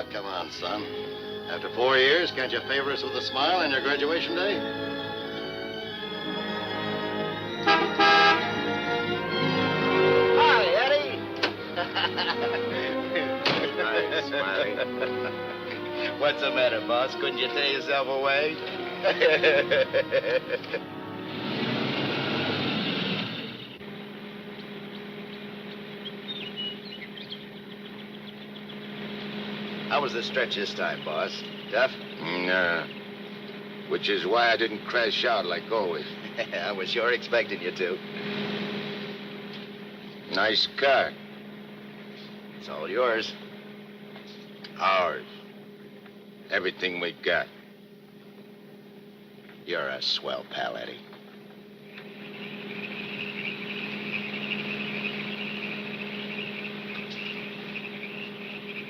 Oh, come on, son. After 4 years, can't you favor us with a smile on your graduation day? Hi, Eddie. Hi, Smiley. What's the matter, boss? Couldn't you tear yourself away? How was the stretch this time, boss? Tough? Nah. Which is why I didn't crash out like always. I was sure expecting you to. Nice car. It's all yours. Ours. Everything we got. You're a swell pal, Eddie.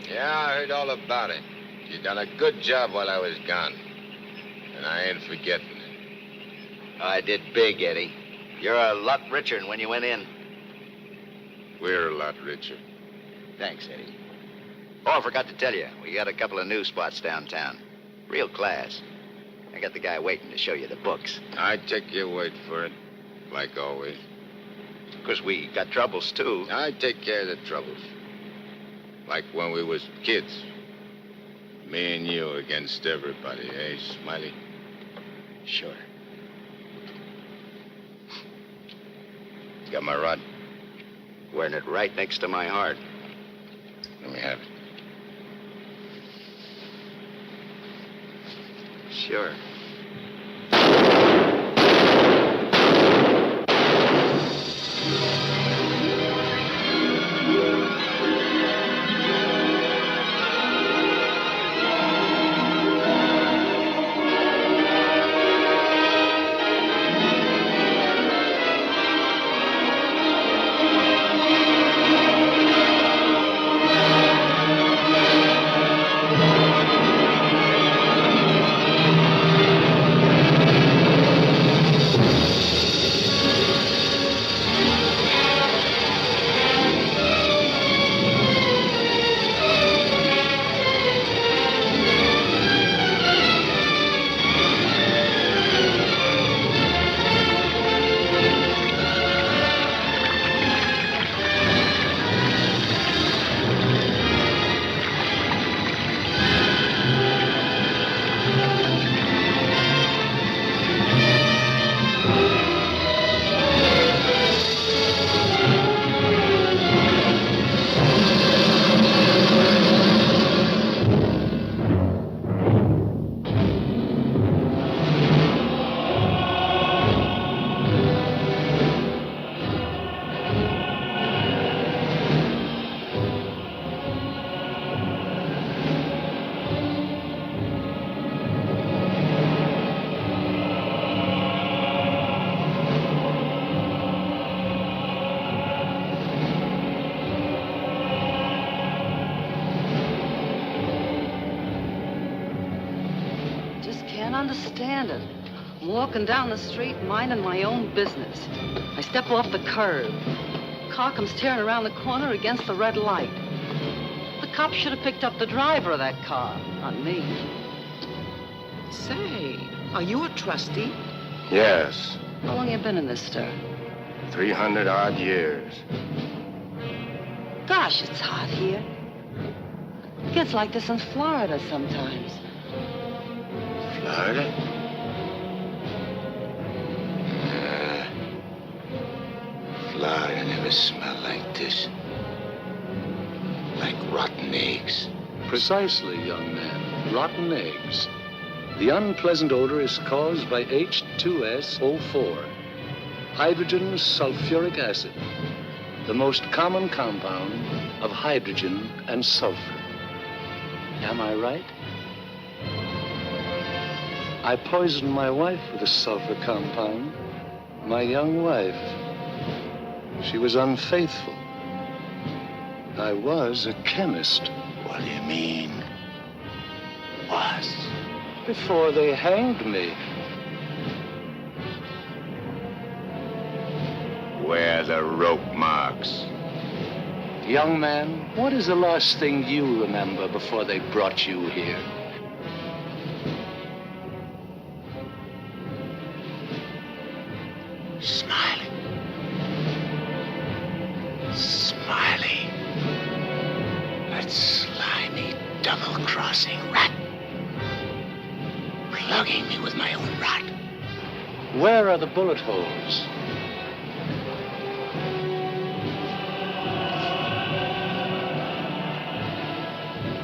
Yeah, I heard all about it. You done a good job while I was gone. And I ain't forgetting it. I did big, Eddie. You're a lot richer than when you went in. We're a lot richer. Thanks, Eddie. Oh, I forgot to tell you. We got a couple of new spots downtown. Real class. I got the guy waiting to show you the books. I take your word for it, like always. Of course, we got troubles, too. I take care of the troubles. Like when we was kids. Me and you against everybody, eh, Smiley? Sure. Got my rod? Wearing it right next to my heart. Let me have it. Sure. Understand it. I'm walking down the street, minding my own business. I step off the curb. Car comes tearing around the corner against the red light. The cop should have picked up the driver of that car, not me. Say, are you a trustee? Yes. How long you been in this stir? 300-odd years. Gosh, it's hot here. It gets like this in Florida sometimes. Florida? Florida never smelled like this. Like rotten eggs. Precisely, young man. Rotten eggs. The unpleasant odor is caused by H2SO4, hydrogen sulfuric acid, the most common compound of hydrogen and sulfur. Am I right? I poisoned my wife with a sulfur compound. My young wife. She was unfaithful. I was a chemist. What do you mean? Was? Before they hanged me. Where are the rope marks? Young man, what is the last thing you remember before they brought you here? Smiley. Smiley. That slimy, double-crossing rat. Plugging me with my own rod. Where are the bullet holes?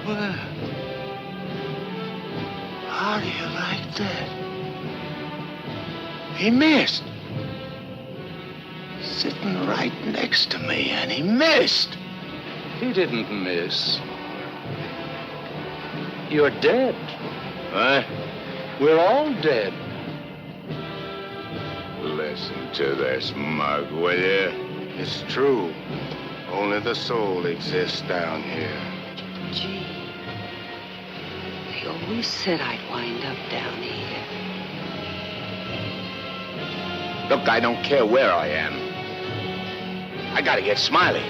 Well, how do you like that? He missed. Sitting right next to me, and he missed. He didn't miss. You're dead. Huh? We're all dead. Listen to this mug, will you? It's true. Only the soul exists down here. Gee, they always said I'd wind up down here. Look, I don't care where I am. I gotta get Smiley.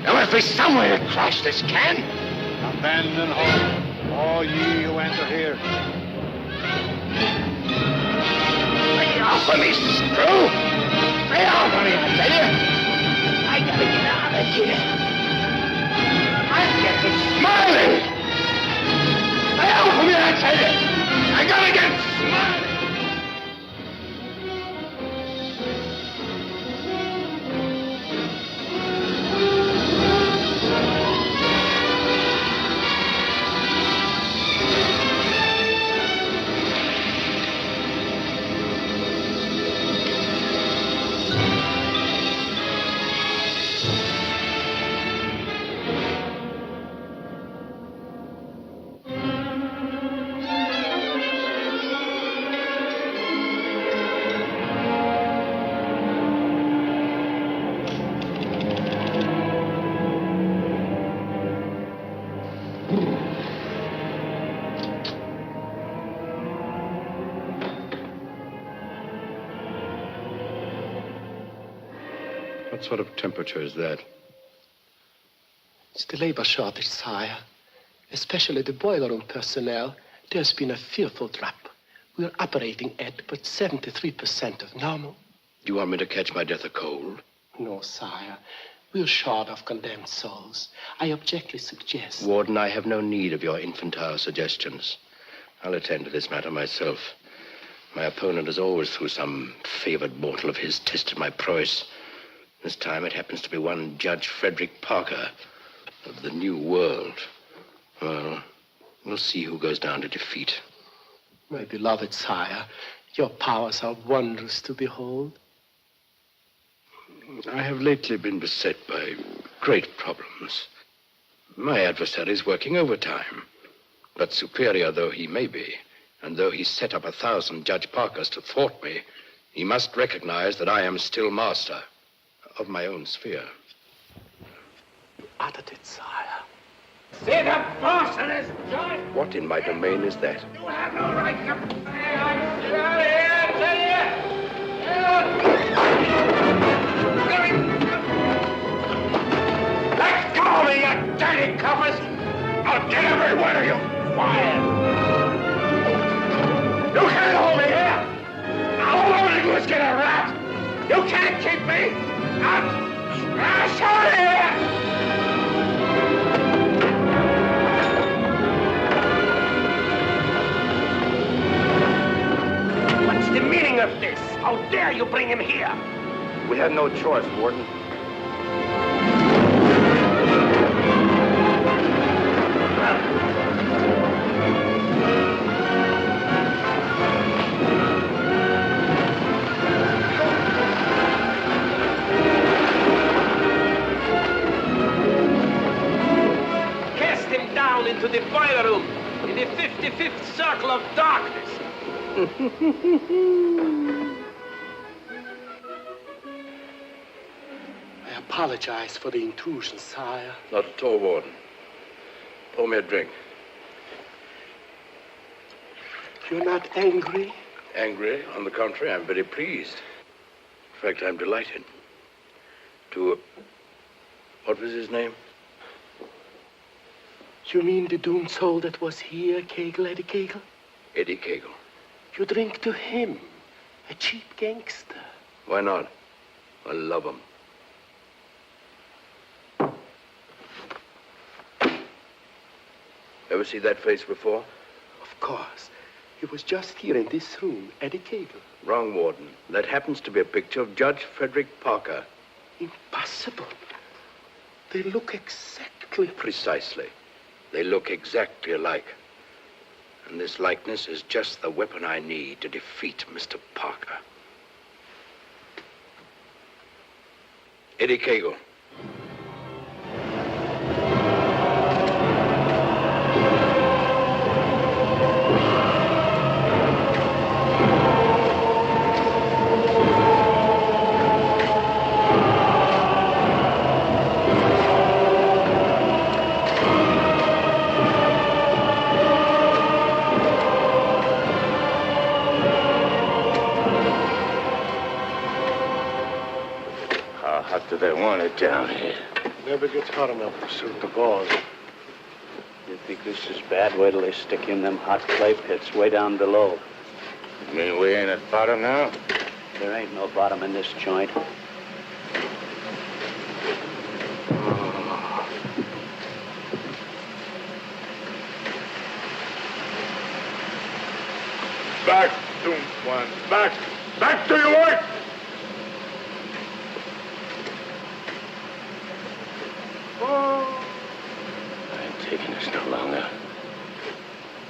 There must be some way to crash this can. Abandon hope, all ye who enter here. Lay off of me, screw! Lay off of me, I tell you! I gotta get out of here. I'm getting Smiley! Lay off of me, I tell you! I gotta get Smiley! What sort of temperature is that? It's the labor shortage, sire. Especially the boiler room personnel. There's been a fearful drop. We're operating at but 73% of normal. Do you want me to catch my death of cold? No, sire. We're short of condemned souls. I objectly suggest... Warden, I have no need of your infantile suggestions. I'll attend to this matter myself. My opponent has always, through some favored mortal of his, tested my prowess. This time it happens to be one Judge Frederick Parker of the New World. Well, we'll see who goes down to defeat. My beloved sire, your powers are wondrous to behold. I have lately been beset by great problems. My adversary is working overtime. But superior though he may be, and though he set up 1,000 Judge Parkers to thwart me, he must recognize that I am still master of my own sphere. You uttered it, sire. See the boss of this joint? What in my domain is that? You have no right to... Get out of here, I tell you! Let go of me, you dirty coppers! I'll get every one of you fired! You can't hold me here! All I want to do is get a rat! You can't keep me! I'm trash out of here! What's the meaning of this? How dare you bring him here? We had no choice, Warden. Cast him down into the boiler room in the 55th circle of darkness. I apologize for the intrusion, sire. Not at all, Warden. Pour me a drink. You're not angry? Angry? On the contrary, I'm very pleased. In fact, I'm delighted to What was his name? You mean the doomed soul that was here, Kegel, Eddie Kegel? Eddie Kegel. You drink to him, a cheap gangster. Why not? I love him. Ever see that face before? Of course. He was just here in this room, Eddie Kegel. Wrong, Warden. That happens to be a picture of Judge Frederick Parker. Impossible. They look exactly... Precisely. They look exactly alike. And this likeness is just the weapon I need to defeat Mr. Parker. Eddie Kegel. Do they want it down here? Never gets hot enough to suit the boss. You think this is bad? Wait till they stick you in them hot clay pits way down below. You mean we ain't at bottom now? There ain't no bottom in this joint. Back, doomed one. Back! Back to your work! I ain't taking this no longer.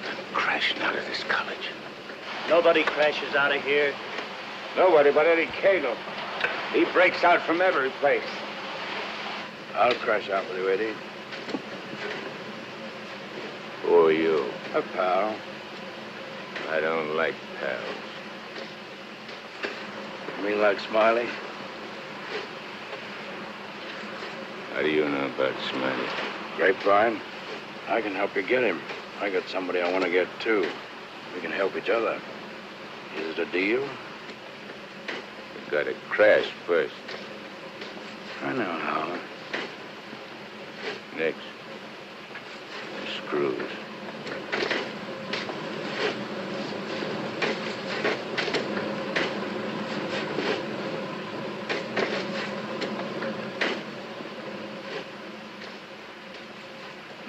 I'm crashing out of this college. Nobody crashes out of here. Nobody but Eddie Kegel. He breaks out from every place. I'll crash out with you, Eddie. Who are you? A pal. I don't like pals. You mean like Smiley? How do you know about Smiley? Grapevine. I can help you get him. I got somebody I want to get, too. We can help each other. Is it a deal? You gotta crash first. I know how. Next, the screws.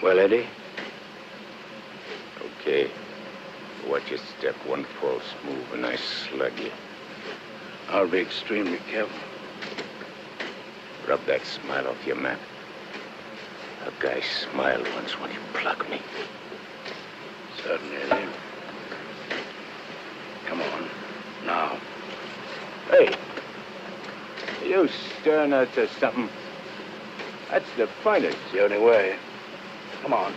Well, Eddie? Okay. Watch your step. One false move and I slug you. I'll be extremely careful. Rub that smile off your map. A guy smiled once when he plugged me. Certainly, Eddie. Come on. Now. Hey! You stirring us to something? That's the finest. It's the only way. Come on.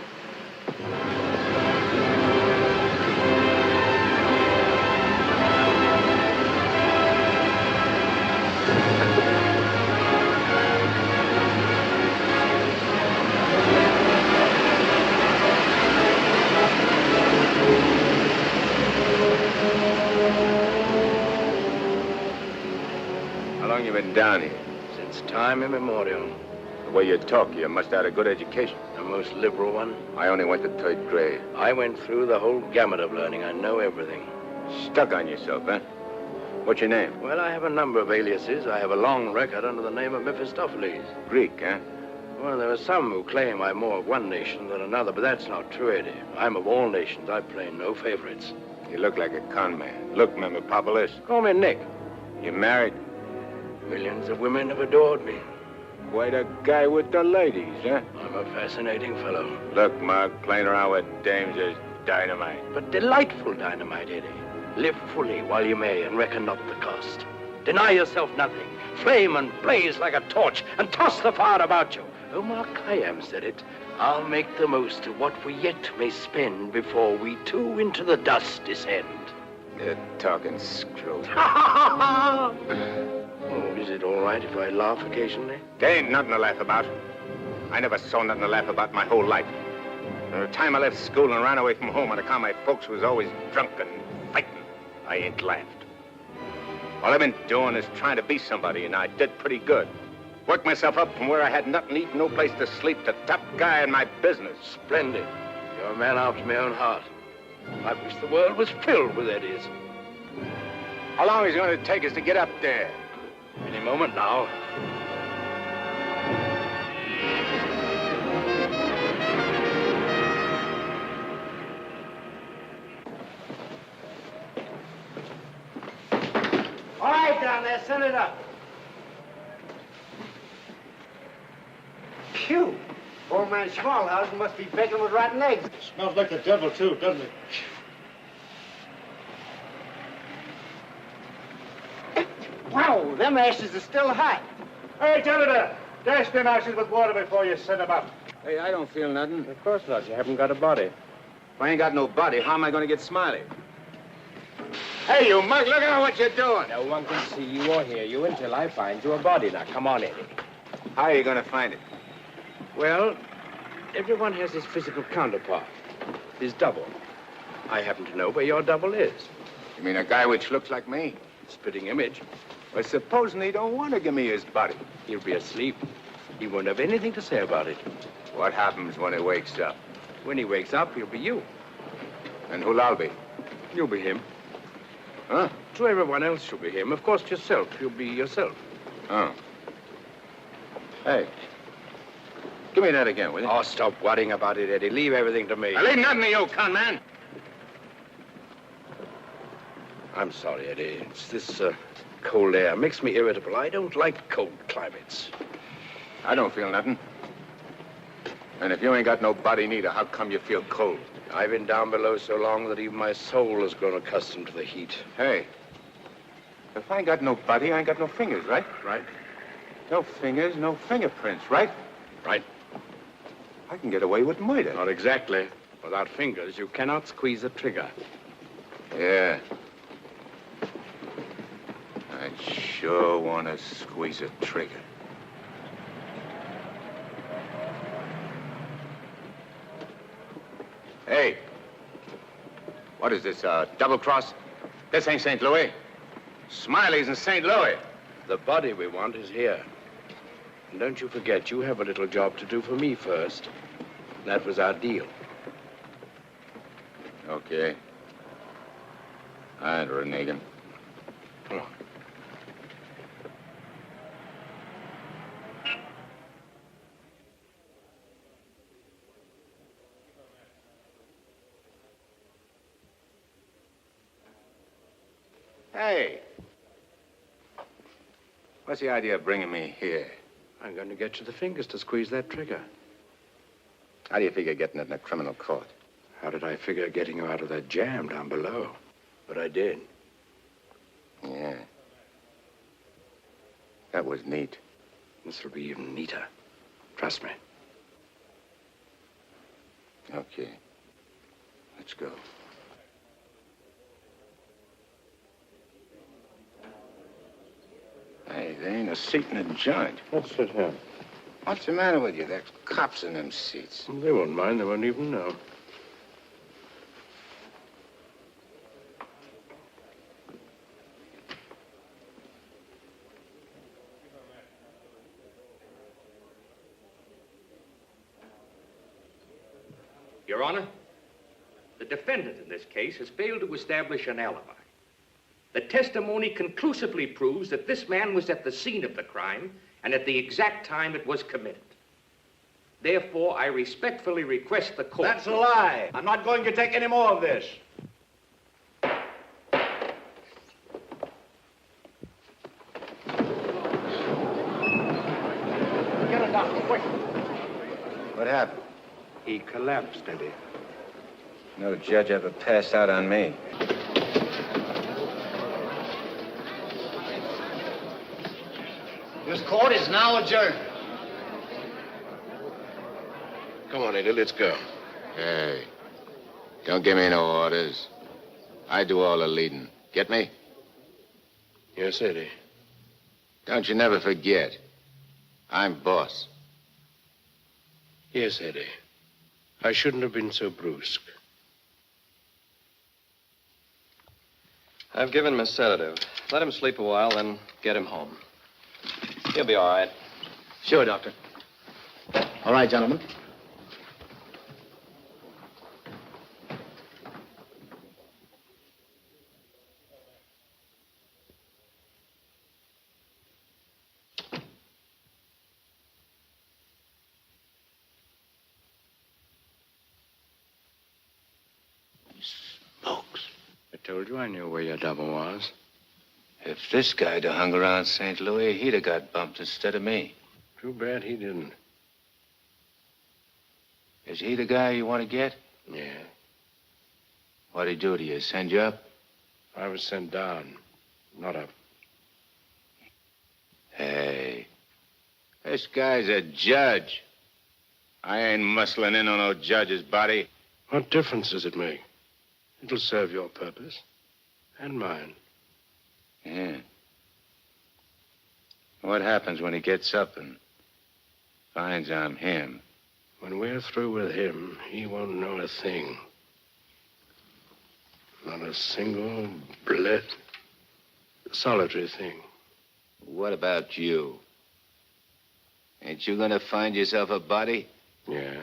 How long you been down here? Since time immemorial. The way you talk, you must have had a good education. The most liberal one. I only went to 3rd grade. I went through the whole gamut of learning. I know everything. Stuck on yourself, huh? What's your name? Well, I have a number of aliases. I have a long record under the name of Mephistopheles. Greek, huh? Well, there are some who claim I'm more of one nation than another, but that's not true, Eddie. I'm of all nations. I play no favorites. You look like a con man. Look, Mephistopheles. Call me Nick. You married? Millions of women have adored me. Quite a guy with the ladies, huh? I'm a fascinating fellow. Look, Mark, playing around with dames is dynamite. But delightful dynamite, Eddie. Live fully while you may and reckon not the cost. Deny yourself nothing. Flame and blaze like a torch and toss the fire about you. Omar Khayyam said it. I'll make the most of what we yet may spend before we too into the dust descend. You're talking screw. Oh, is it all right if I laugh occasionally? There ain't nothing to laugh about. I never saw nothing to laugh about my whole life. From the time I left school and ran away from home on account my folks was always drunk and fighting, I ain't laughed. All I've been doing is trying to be somebody, and I did pretty good. Worked myself up from where I had nothing to eat and no place to sleep to top guy in my business. Splendid. You're a man after my own heart. I wish the world was filled with Eddies. How long is it going to take us to get up there? Any moment now. All right, down there, send it up. Phew. Old man Smallhouse must be begging with rotten eggs. Smells like the devil, too, doesn't it? Wow, them ashes are still hot. Hey, janitor, dash them ashes with water before you send them up. Hey, I don't feel nothing. Of course not. You haven't got a body. If I ain't got no body, how am I going to get Smiley? Hey, you mug, look at what you're doing. No one can see you or hear you until I find you a body. Now, come on, Eddie. How are you going to find it? Well, everyone has his physical counterpart, his double. I happen to know where your double is. You mean a guy which looks like me? Spitting image. Well, supposing he don't want to give me his body. He'll be asleep. He won't have anything to say about it. What happens when he wakes up? When he wakes up, he'll be you. And who'll I be? You'll be him. Huh? To everyone else, you'll be him. Of course, yourself. You'll be yourself. Oh. Hey. Give me that again, will you? Oh, stop worrying about it, Eddie. Leave everything to me. I leave nothing to you, con man. I'm sorry, Eddie. It's this cold air. Makes me irritable. I don't like cold climates. I don't feel nothing. And if you ain't got no body neither, how come you feel cold? I've been down below so long that even my soul has grown accustomed to the heat. Hey, if I ain't got no body, I ain't got no fingers, right? Right? No fingers, no fingerprints, right? Right. I can get away with murder. Not exactly. Without fingers, you cannot squeeze a trigger. Yeah. I sure want to squeeze a trigger. Hey, what is this, double cross? This ain't St. Louis. Smiley's in St. Louis. The body we want is here. And don't you forget, you have a little job to do for me first. That was our deal. Okay. All right, Renegan. Come on. Hey. What's the idea of bringing me here? I'm going to get you the fingers to squeeze that trigger. How do you figure getting it in a criminal court? How did I figure getting you out of that jam down below? But I did. Yeah. That was neat. This will be even neater. Trust me. Okay. Let's go. Hey, there ain't a seat in the joint. Let's sit here. What's the matter with you? There's cops in them seats. They won't mind. They won't even know. Your Honor, the defendant in this case has failed to establish an alibi. The testimony conclusively proves that this man was at the scene of the crime and at the exact time it was committed. Therefore, I respectfully request the court... That's a lie. I'm not going to take any more of this. Get a doctor, quick. What happened? He collapsed, Eddie. No judge ever passed out on me. This court is now adjourned. Come on, Eddie, let's go. Hey, don't give me no orders. I do all the leading. Get me? Yes, Eddie. Don't you never forget. I'm boss. Yes, Eddie. I shouldn't have been so brusque. I've given him a sedative. Let him sleep a while, then get him home. He'll be all right. Sure, Doctor. All right, gentlemen. I told you I knew where your double was. If this guy'd have hung around St. Louis, he'd have got bumped instead of me. Too bad he didn't. Is he the guy you want to get? Yeah. What'd he do to you? Send you up? I was sent down, not up. Hey, this guy's a judge. I ain't muscling in on no judge's body. What difference does it make? It'll serve your purpose. And mine. Yeah. What happens when he gets up and finds I'm him? When we're through with him, he won't know a thing. Not a single solitary thing. What about you? Ain't you gonna find yourself a body? Yes,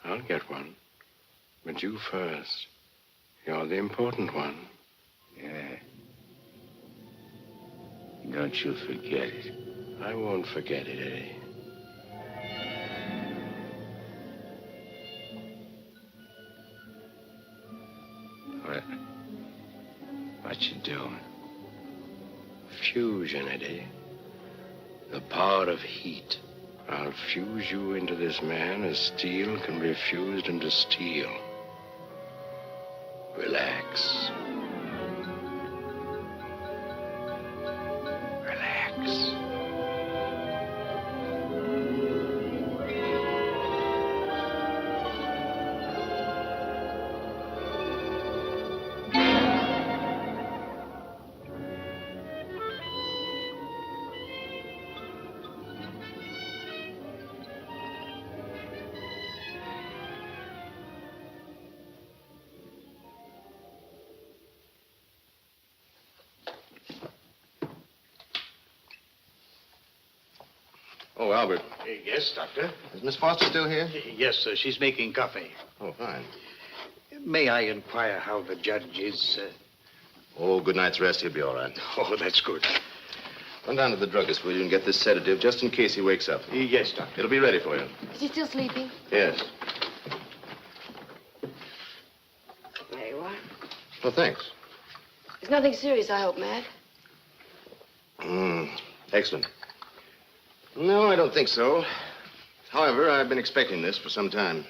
I'll get one. But you first. You're the important one. Yeah. Don't you forget it. I won't forget it, Eddie. What you doing? Fusion, Eddie. The power of heat. I'll fuse you into this man as steel can be fused into steel. Relax. Relax. Oh, Albert. Yes, Doctor? Is Miss Foster still here? Yes, sir. She's making coffee. Oh, fine. May I inquire how the judge is? Oh, good night's rest. He'll be all right. Oh, that's good. Run down to the druggist, will you, and get this sedative just in case he wakes up. Yes, Doctor. It'll be ready for you. Is he still sleeping? Yes. There you are. Well, thanks. It's nothing serious, I hope, Matt. Excellent. No, I don't think so. However, I've been expecting this for some time.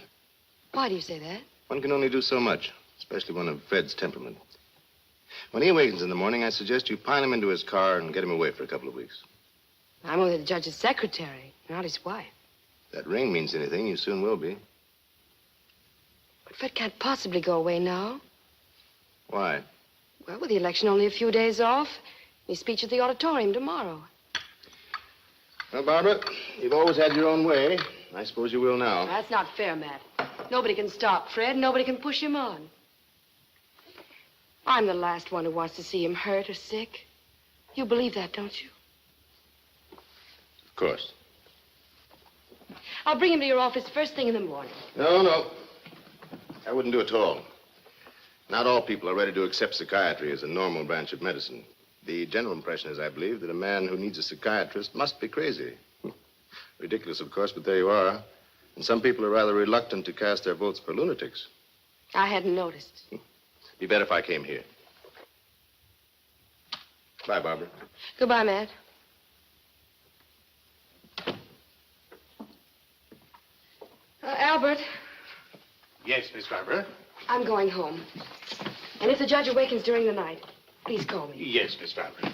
Why do you say that? One can only do so much, especially one of Fred's temperament. When he awakens in the morning, I suggest you pile him into his car and get him away for a couple of weeks. I'm only the judge's secretary, not his wife. If that ring means anything, you soon will be. But Fred can't possibly go away now. Why? Well, with the election only a few days off, his speech at the auditorium tomorrow. Well, Barbara, you've always had your own way. I suppose you will now. That's not fair, Matt. Nobody can stop Fred. Nobody can push him on. I'm the last one who wants to see him hurt or sick. You believe that, don't you? Of course. I'll bring him to your office first thing in the morning. No. I wouldn't do it at all. Not all people are ready to accept psychiatry as a normal branch of medicine. The general impression is, I believe, that a man who needs a psychiatrist must be crazy. Ridiculous, of course, but there you are. And some people are rather reluctant to cast their votes for lunatics. I hadn't noticed. Be better if I came here. Bye, Barbara. Goodbye, Matt. Albert, Yes, Miss Barbara? I'm going home. And if the judge awakens during the night, please call me. Yes, Miss Barbara.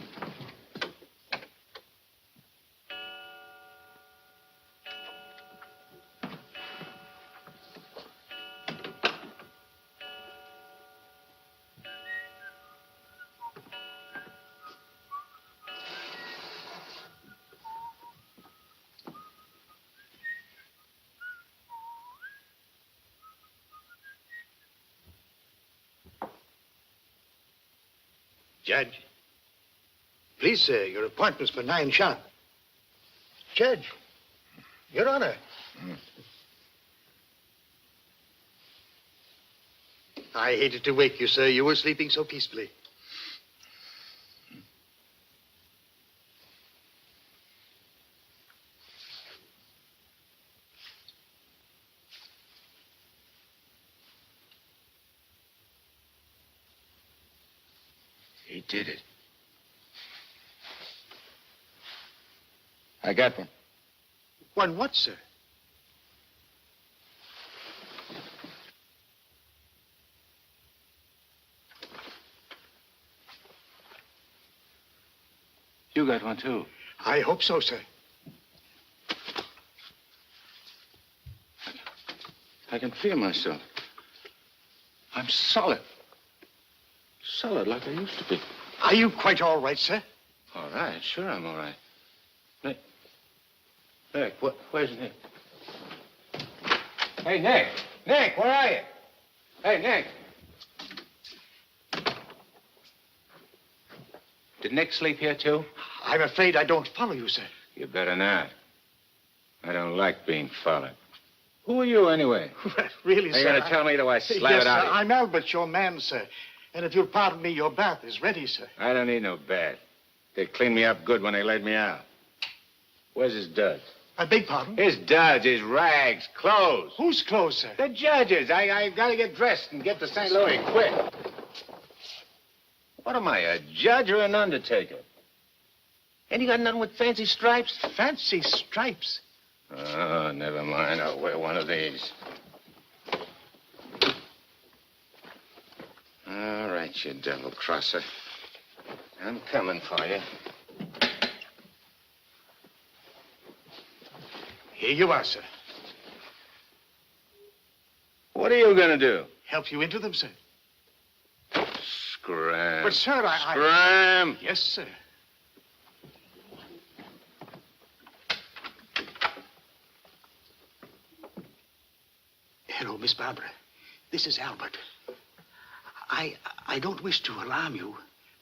Judge. Please, sir, your appointment's for 9 sharp. Judge. Your Honor. I hated to wake you, sir. You were sleeping so peacefully. He did it. I got one. One what, sir? You got one, too. I hope so, sir. I can feel myself. I'm solid. Solid like I used to be. Are you quite all right, sir? All right, sure I'm all right. Nick. Nick, where's Nick? Hey, Nick. Nick, where are you? Hey, Nick. Did Nick sleep here, too? I'm afraid I don't follow you, sir. You better not. I don't like being followed. Who are you, anyway? Really, Are you sir? going to tell me, or do I slap yes, it out sir, of you? I'm Albert, your man, sir. And if you'll pardon me, your bath is ready, sir. I don't need no bath. They cleaned me up good when they laid me out. Where's his duds? I beg pardon? His duds, his rags, clothes. Whose clothes, sir? The judge's. I got to get dressed and get to St. Louis quick. What am I, a judge or an undertaker? Ain't you got nothing with fancy stripes? Fancy stripes? Oh, never mind. I'll wear one of these. All right, you devil crosser. I'm coming for you. Here you are, sir. What are you going to do? Help you into them, sir. Scram. But, sir, Scram! Yes, sir. Hello, Miss Barbara. This is Albert. I don't wish to alarm you,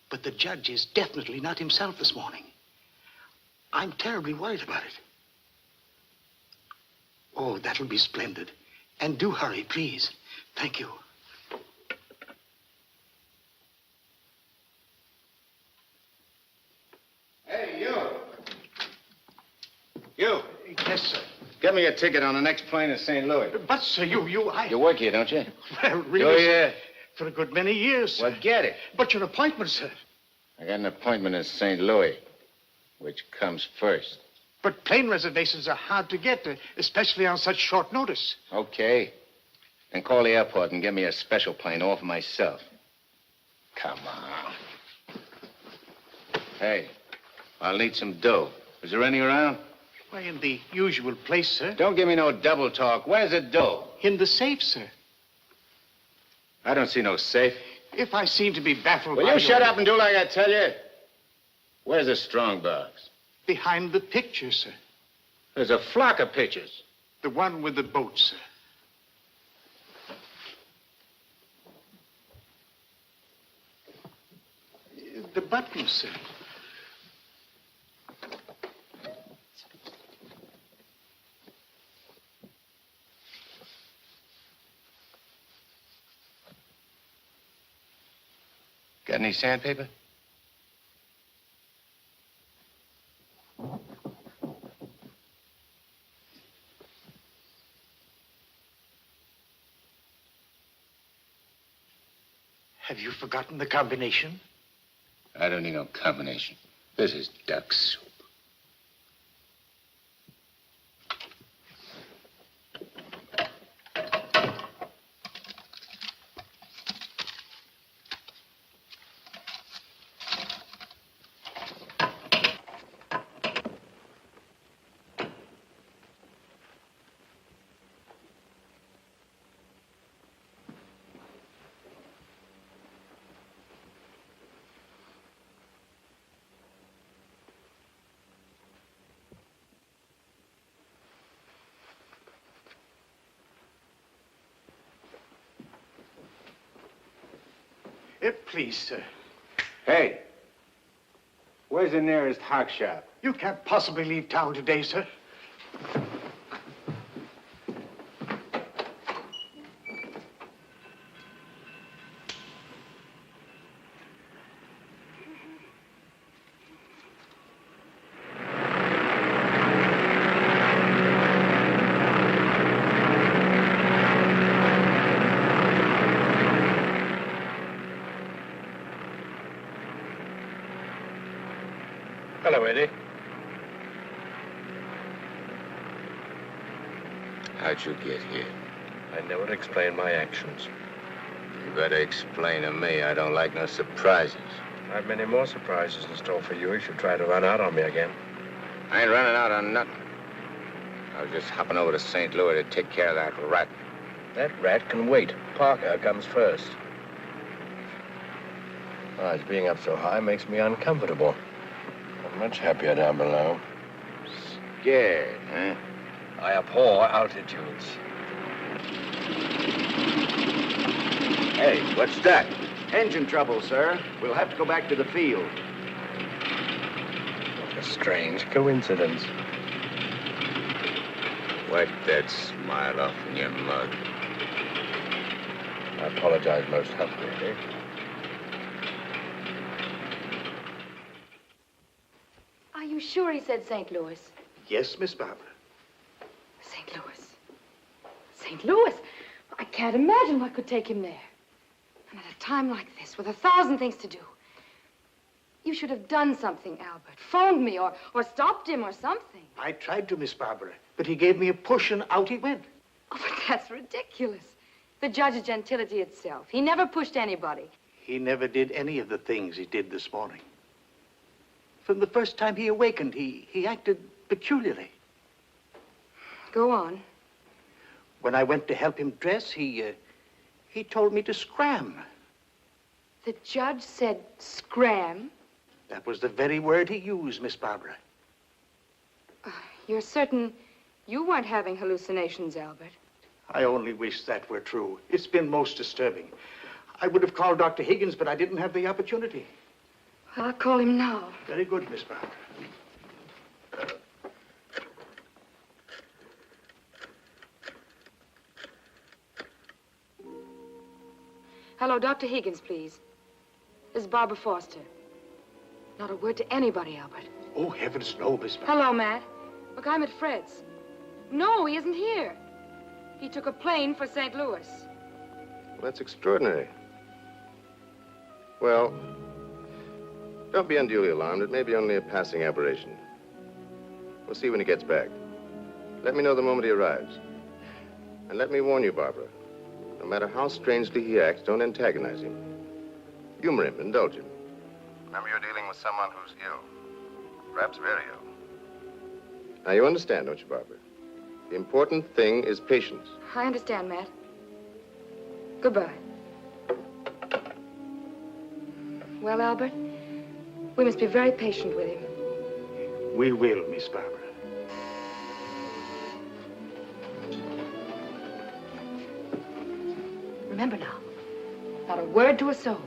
but the judge is definitely not himself this morning. I'm terribly worried about it. Oh, that'll be splendid. And do hurry, please. Thank you. Hey, you. You. Yes, sir. Get me a ticket on the next plane to St. Louis. But, sir, You work here, don't you? Well, really, Oh, sir, yeah. for a good many years, sir. Well, get it. But your appointment, sir. I got an appointment in St. Louis. Which comes first? But plane reservations are hard to get, especially on such short notice. Okay. Then call the airport and get me a special plane all for myself. Come on. Hey, I'll need some dough. Is there any around? Why, in the usual place, sir. Don't give me no double talk. Where's the dough? In the safe, sir. I don't see no safe. If I seem to be baffled Will by you shut up and do like I tell you? Where's the strong box? Behind the picture, sir. There's a flock of pictures. The one with the boat, sir. The button, sir. Got any sandpaper? Have you forgotten the combination? I don't need no combination. This is duck soup. Please, sir. Hey, where's the nearest hock shop? You can't possibly leave town today, sir. Hello, Eddie. How'd you get here? I never explain my actions. You better explain to me. I don't like no surprises. I've many more surprises in store for you if you try to run out on me again. I ain't running out on nothing. I was just hopping over to St. Louis to take care of that rat. That rat can wait. Parker comes first. Besides, being up so high makes me uncomfortable. I'm much happier down below. Scared, huh? I abhor altitudes. Hey, what's that? Engine trouble, sir. We'll have to go back to the field. What a strange coincidence. Wipe that smile off in your mug. I apologize most humbly, Eddie. Are you sure he said St. Louis? Yes, Miss Barbara. St. Louis. St. Louis? I can't imagine what could take him there. And at a time like this, with 1,000 things to do. You should have done something, Albert. Phoned me or stopped him or something. I tried to, Miss Barbara, but he gave me a push and out he went. Oh, but that's ridiculous. The judge is gentility itself. He never pushed anybody. He never did any of the things he did this morning. From the first time he awakened, he acted peculiarly. Go on. When I went to help him dress, he told me to scram. The judge said scram? That was the very word he used, Miss Barbara. You're certain you weren't having hallucinations, Albert? I only wish that were true. It's been most disturbing. I would have called Dr. Higgins, but I didn't have the opportunity. I'll call him now. Very good, Miss Barbara. Hello, Dr. Higgins, please. This is Barbara Foster. Not a word to anybody, Albert. Oh, heavens, no, Miss Barbara. Hello, Matt. Look, I'm at Fred's. No, he isn't here. He took a plane for St. Louis. Well, that's extraordinary. Well, don't be unduly alarmed. It may be only a passing aberration. We'll see when he gets back. Let me know the moment he arrives. And let me warn you, Barbara, no matter how strangely he acts, don't antagonize him. Humor him, indulge him. Remember, you're dealing with someone who's ill. Perhaps very ill. Now, you understand, don't you, Barbara? The important thing is patience. I understand, Matt. Goodbye. Well, Albert, we must be very patient with him. We will, Miss Barbara. Remember now, not a word to a soul.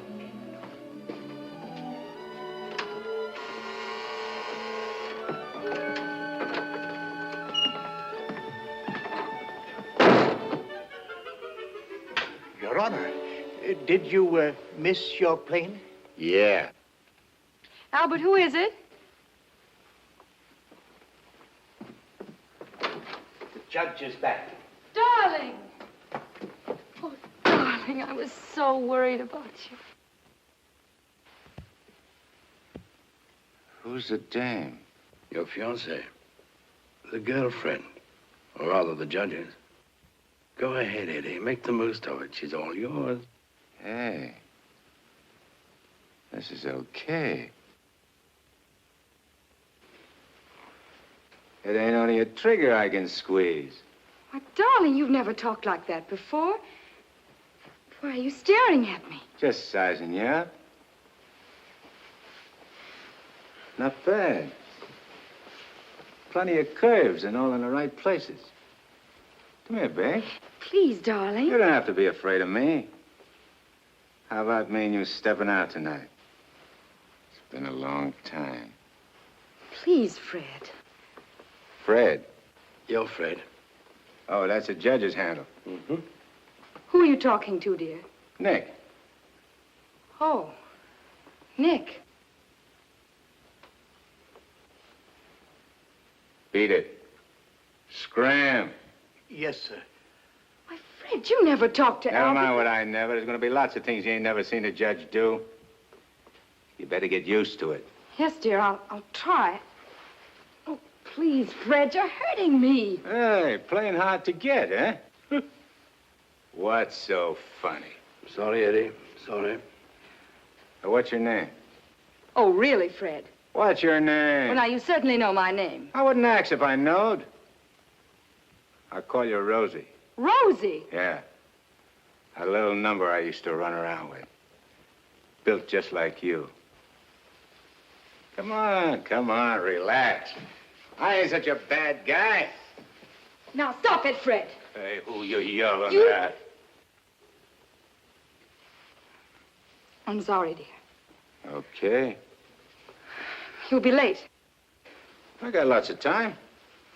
Your Honor, did you miss your plane? Yeah. Albert, who is it? The judge is back. Darling! Oh, darling, I was so worried about you. Who's the dame? Your fiancée. The girlfriend. Or rather, the judge's. Go ahead, Eddie. Make the most of it. She's all yours. Hey. This is okay. It ain't only a trigger I can squeeze. Why, darling, you've never talked like that before. Why are you staring at me? Just sizing you up. Not bad. Plenty of curves and all in the right places. Come here, babe. Please, darling. You don't have to be afraid of me. How about me and you stepping out tonight? It's been a long time. Please, Fred. Fred? You're Fred. Oh, that's a judge's handle. Mm-hmm. Who are you talking to, dear? Nick. Oh, Nick. Beat it. Scram. Yes, sir. Why, Fred, you never talked to Never Albert. mind what I never. There's going to be lots of things you ain't never seen a judge do. You better get used to it. Yes, dear, I'll try. Oh, please, Fred, you're hurting me. Hey, playing hard to get, eh? What's so funny? Sorry, Eddie. Sorry. What's your name? Oh, really, Fred? What's your name? Well, now, you certainly know my name. I wouldn't ask if I knowed. I'll call you Rosie. Rosie? Yeah. A little number I used to run around with. Built just like you. Come on, relax. I ain't such a bad guy. Now, stop it, Fred. Hey, who you yelling You- at? I'm sorry, dear. Okay. You'll be late. I got lots of time.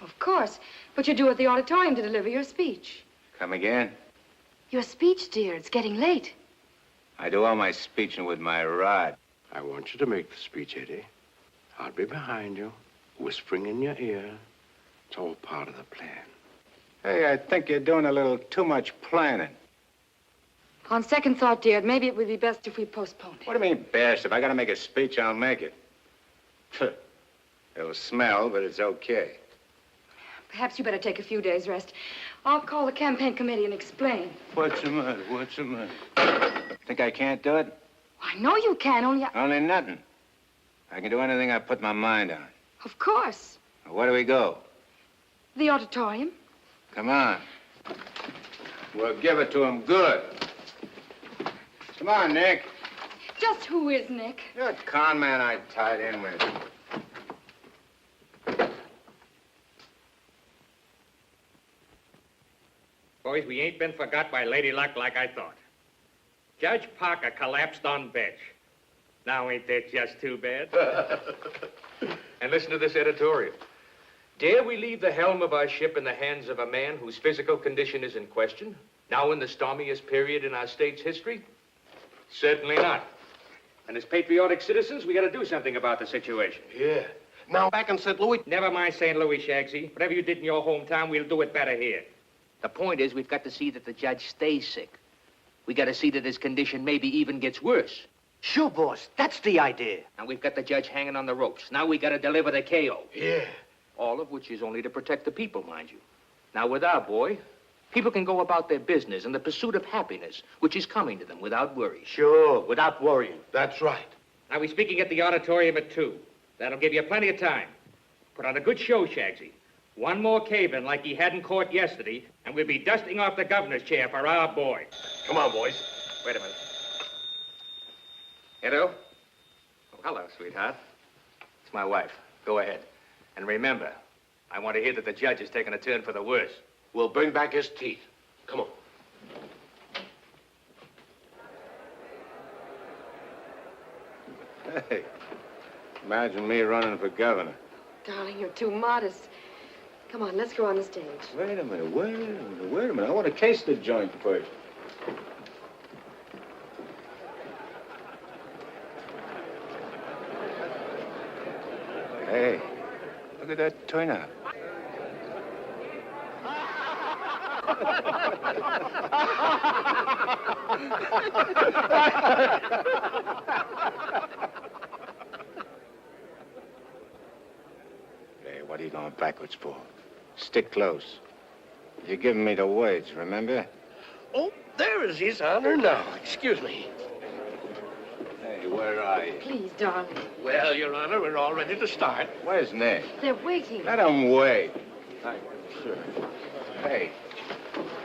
Of course. But you're due at the auditorium to deliver your speech. Come again? Your speech, dear. It's getting late. I do all my speeching with my rod. I want you to make the speech, Eddie. I'll be behind you, whispering in your ear. It's all part of the plan. Hey, I think you're doing a little too much planning. On second thought, dear, maybe it would be best if we postponed it. What do you mean, best? If I gotta make a speech, I'll make it. It'll smell, but it's okay. Perhaps you better take a few days' rest. I'll call the campaign committee and explain. What's the matter? What's the matter? Think I can't do it? I know you can, Only nothing. I can do anything I put my mind on. Of course. Where do we go? The auditorium. Come on. We'll give it to him good. Come on, Nick. Just who is Nick? You're a con man I tied in with. Boys, we ain't been forgot by Lady Luck like I thought. Judge Parker collapsed on bench. Now ain't that just too bad? And listen to this editorial. Dare we leave the helm of our ship in the hands of a man whose physical condition is in question, now in the stormiest period in our state's history? Certainly not. And as patriotic citizens, we gotta do something about the situation. Yeah. Now, back in St. Louis... Never mind St. Louis, Shagsy. Whatever you did in your hometown, we'll do it better here. The point is, we've got to see that the judge stays sick. We got to see that his condition maybe even gets worse. Sure, boss. That's the idea. And we've got the judge hanging on the ropes. Now we got to deliver the KO. Yeah. All of which is only to protect the people, mind you. Now, with our boy, people can go about their business in the pursuit of happiness, which is coming to them without worry. Sure, without worrying. That's right. Now, we're speaking at the auditorium at 2. That'll give you plenty of time. Put on a good show, Shagsy. One more cave-in like he had in court yesterday, and we'll be dusting off the governor's chair for our boy. Come on, boys. Wait a minute. Hello? Oh, hello, sweetheart. It's my wife. Go ahead. And remember, I want to hear that the judge is taking a turn for the worse. We'll bring back his teeth. Come on. Hey, imagine me running for governor. Darling, you're too modest. Come on, let's go on the stage. Wait a minute. I want to taste the joint first. Hey, look at that turnout. Hey, what are you going backwards for? Stick close. You're giving me the words, remember? Oh, there is his honor now. Excuse me. Hey, where are you? Please, darling. Well, Your Honor, we're all ready to start. Where's Nick? They're waiting. Let him wait. Sure. Hey,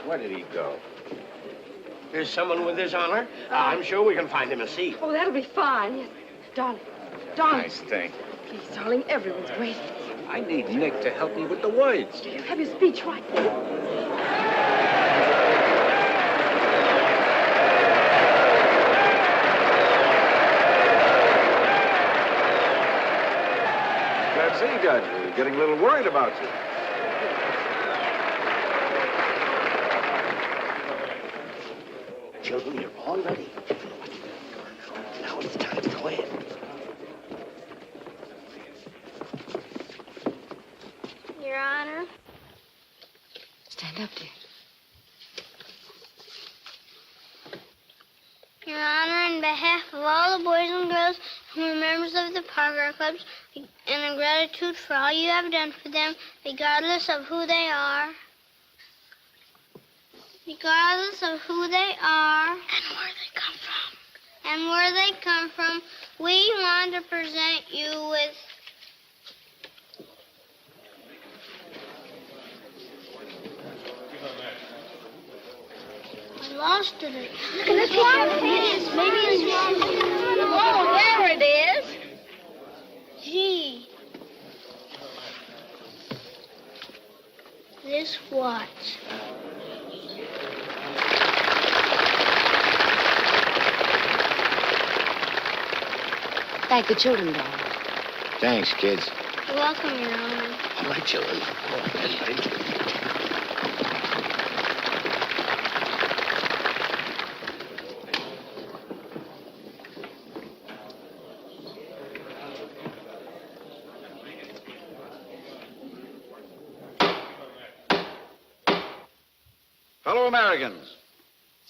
where did he go? There's someone with his honor. I'm sure we can find him a seat. Oh, that'll be fine. Yes. Darling. Darling. Nice thing. Please, darling, everyone's waiting. I need Nick to help me with the words. Do you have your speech right? Can't see, Judge. We're getting a little worried about you. Children, you're all ready. Now it's time to go in. Your Honor. Stand up, dear. Your Honor, on behalf of all the boys and girls We're members of the Parker Clubs, and in gratitude for all you have done for them, regardless of who they are. Regardless of who they are. And where they come from. And where they come from, we want to present you with... I lost it. Look at this one. Maybe it's one. Oh, there it is. Gee. This what? Thank the children, Dad. Thanks, kids. You're welcome, Your Honor. All right, children. Go ahead. Fellow Americans,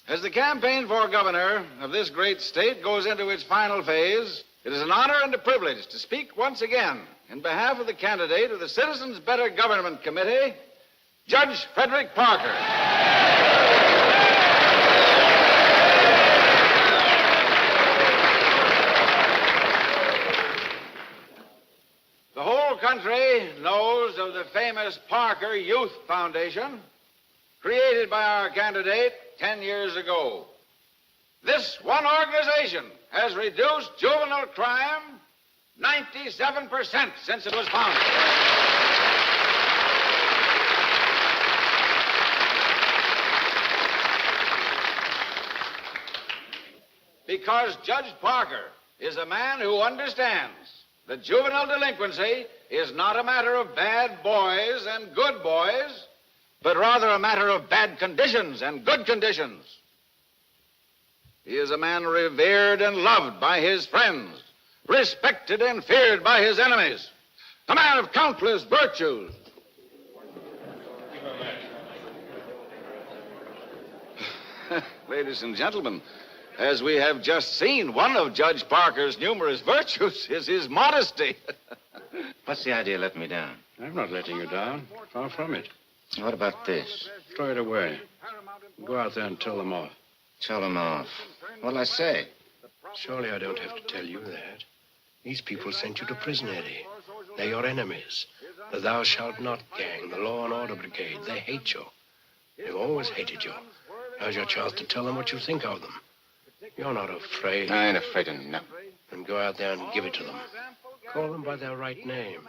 as the campaign for governor of this great state goes into its final phase, it is an honor and a privilege to speak once again in behalf of the candidate of the Citizens Better Government Committee, Judge Frederick Parker. The whole country knows of the famous Parker Youth Foundation, created by our candidate 10 years ago. This one organization has reduced juvenile crime 97% since it was founded. Because Judge Parker is a man who understands that juvenile delinquency is not a matter of bad boys and good boys, but rather a matter of bad conditions and good conditions. He is a man revered and loved by his friends, respected and feared by his enemies, a man of countless virtues. Ladies and gentlemen, as we have just seen, one of Judge Parker's numerous virtues is his modesty. What's the idea of letting me down? I'm not letting you down. Far from it. What about this? Throw it away. Go out there and tell them off. Tell them off. What'll I say? Surely I don't have to tell you that. These people sent you to prison, Eddie. They're your enemies. The Thou Shalt Not gang, the Law and Order Brigade. They hate you. They've always hated you. Now's your chance to tell them what you think of them. You're not afraid. I ain't afraid of nothing. Then go out there and give it to them. Call them by their right names.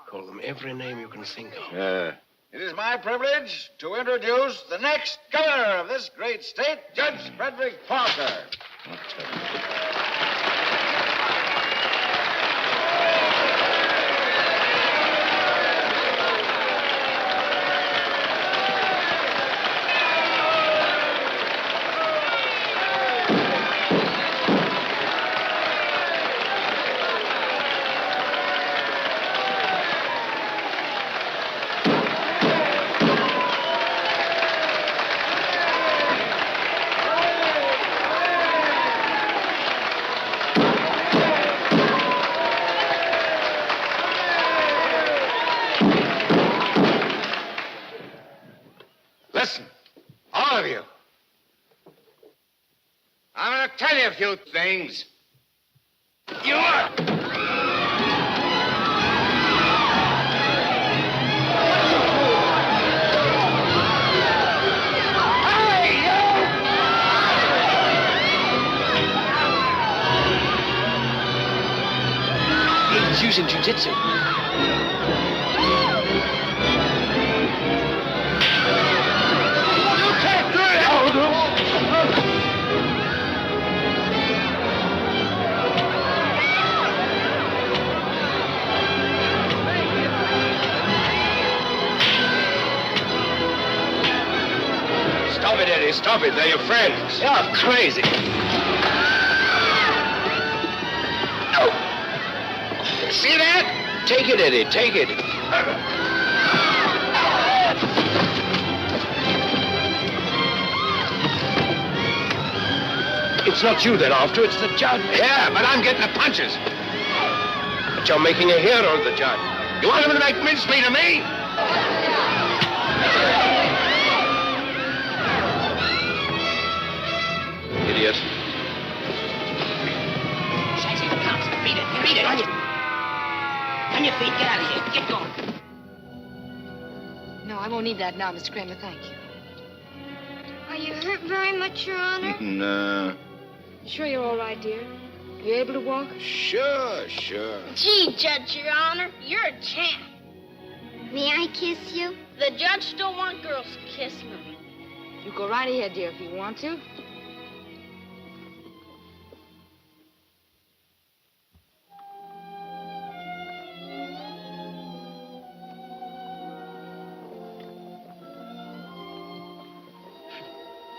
Call them every name you can think of. It is my privilege to introduce the next governor of this great state, Judge Frederick Parker. Listen, all of you. I'm going to tell you a few things. You are... He's using jiu-jitsu. Stop it, Eddie. Stop it. They're your friends. You're crazy. No. See that? Take it, Eddie. Take it. It's not you they're after, it's the judge. Yeah, but I'm getting the punches. But you're making a hero of the judge. You want him to make mincemeat of me? Idiot. Sexy, cops, beat it. Beat it. On your feet, get out of here. Get going. No, I won't need that now, Mr. Kramer, thank you. Are you hurt very much, Your Honor? No. You sure you're all right, dear? You able to walk? Sure. Gee, Judge, Your Honor, you're a champ. May I kiss you? The judge don't want girls kissing him. You go right ahead, dear, if you want to.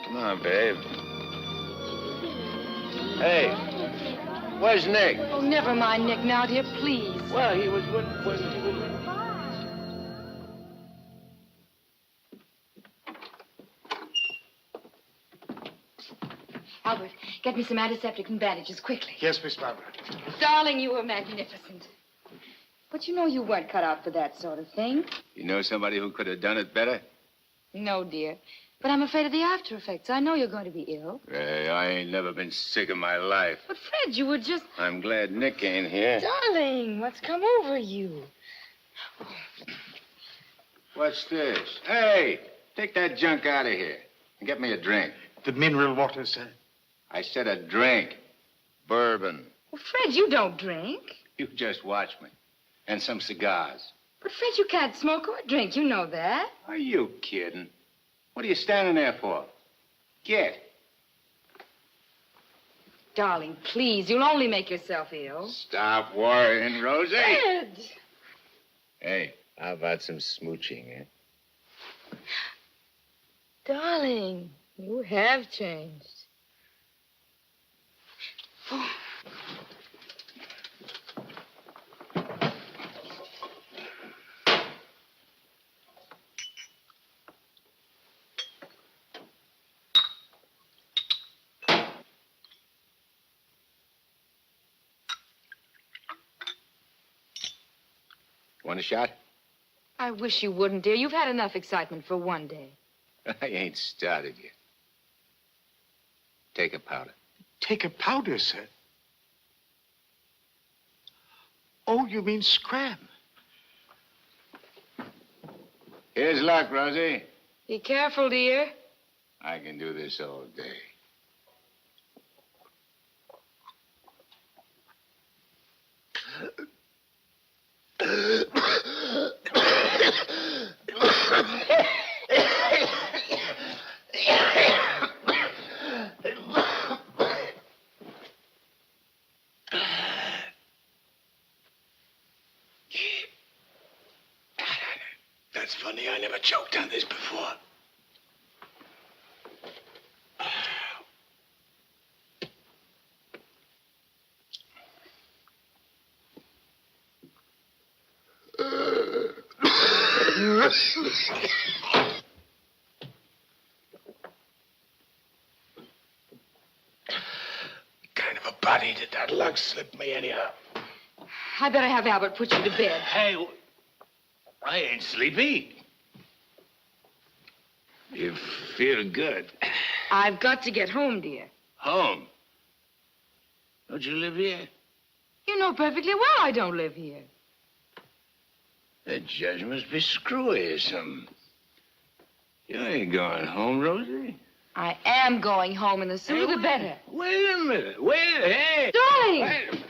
Come on, babe. Hey, where's Nick? Oh, never mind Nick now, dear, please. Well, he was with... Albert, get me some antiseptic and bandages, quickly. Yes, Miss Barbara. Darling, you were magnificent. But you know you weren't cut out for that sort of thing. You know somebody who could have done it better? No, dear. But I'm afraid of the after effects. I know you're going to be ill. Hey, I ain't never been sick in my life. But, Fred, you were just... I'm glad Nick ain't here. Darling, what's come over you? What's this? Hey, take that junk out of here and get me a drink. The mineral water, sir. I said a drink. Bourbon. Well, Fred, you don't drink. You just watch me. And some cigars. But, Fred, you can't smoke or drink. You know that. Are you kidding? What are you standing there for? Get. Darling, please, you'll only make yourself ill. Stop worrying, Rosie. Fred! Hey, how about some smooching, eh? Darling, you have changed. Oh. Want a shot? I wish you wouldn't, dear. You've had enough excitement for one day. I ain't started yet. Take a powder. Take a powder, sir? Oh, you mean scram? Here's luck, Rosie. Be careful, dear. I can do this all day. That's funny. I never choked on this before. Kind of a body did that lug slip me anyhow? I better have Albert put you to bed. Hey, I ain't sleepy. You feel good. I've got to get home, dear. Home? Don't you live here? You know perfectly well I don't live here. The judge must be screwy or something. You ain't going home, Rosie. I am going home, and the sooner the better. Wait a minute. Hey. Darling! Wait a minute.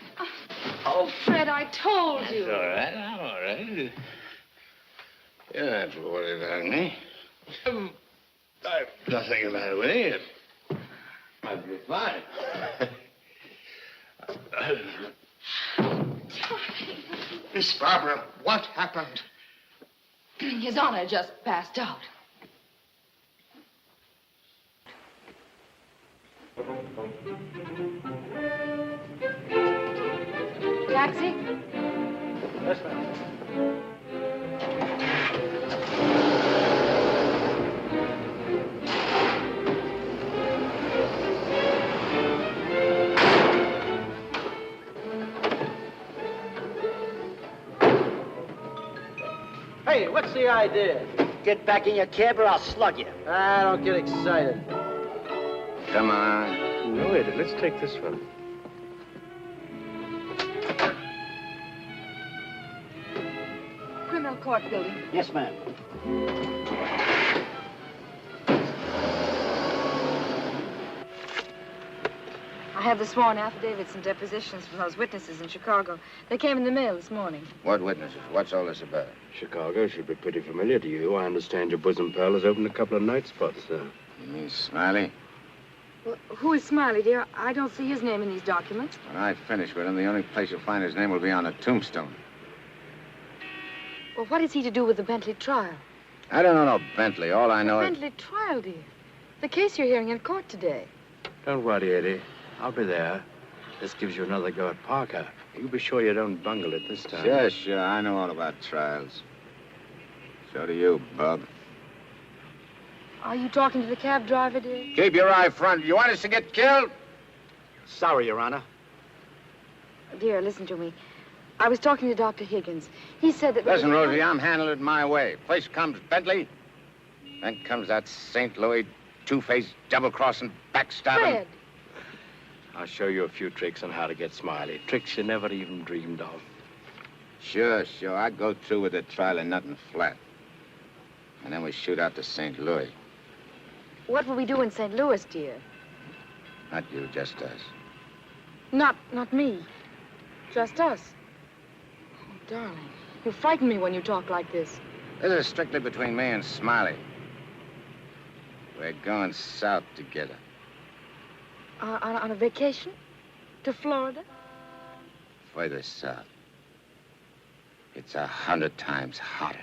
Oh, Fred, I told you. It's all right. I'm all right. You don't have to worry about me. I've nothing the matter with me. I'll be fine. Miss Barbara, what happened? His Honor just passed out. Taxi? Yes, ma'am. Hey, what's the idea? Get back in your cab or I'll slug you. Ah, don't get excited. Come on. No, Eddie, let's take this one. Criminal court building. Yes, ma'am. I have the sworn affidavits and depositions from those witnesses in Chicago. They came in the mail this morning. What witnesses? What's all this about? Chicago should be pretty familiar to you. I understand your bosom pal has opened a couple of night spots there. You mean Smiley? Well, who is Smiley, dear? I don't see his name in these documents. When I finish with him, the only place you'll find his name will be on a tombstone. Well, what is he to do with the Bentley trial? I don't know no Bentley. All I know is... Bentley trial, dear. The case you're hearing in court today. Don't worry, Eddie. I'll be there. This gives you another go at Parker. You be sure you don't bungle it this time. Sure. I know all about trials. So do you, Bub. Are you talking to the cab driver, dear? Keep your eye front. You want us to get killed? Sorry, Your Honor. Dear, listen to me. I was talking to Dr. Higgins. He said that... Listen, Rosie, I'm handling it my way. First comes Bentley, then comes that St. Louis two-faced, double-crossing, backstabbing... Fred! I'll show you a few tricks on how to get Smiley. Tricks you never even dreamed of. Sure. I'd go through with the trial and nothing flat. And then we shoot out to St. Louis. What will we do in St. Louis, dear? Not you, just us. Not me. Just us. Oh, darling, you frighten me when you talk like this. This is strictly between me and Smiley. We're going south together. On a vacation? To Florida? Further south. It's 100 times hotter.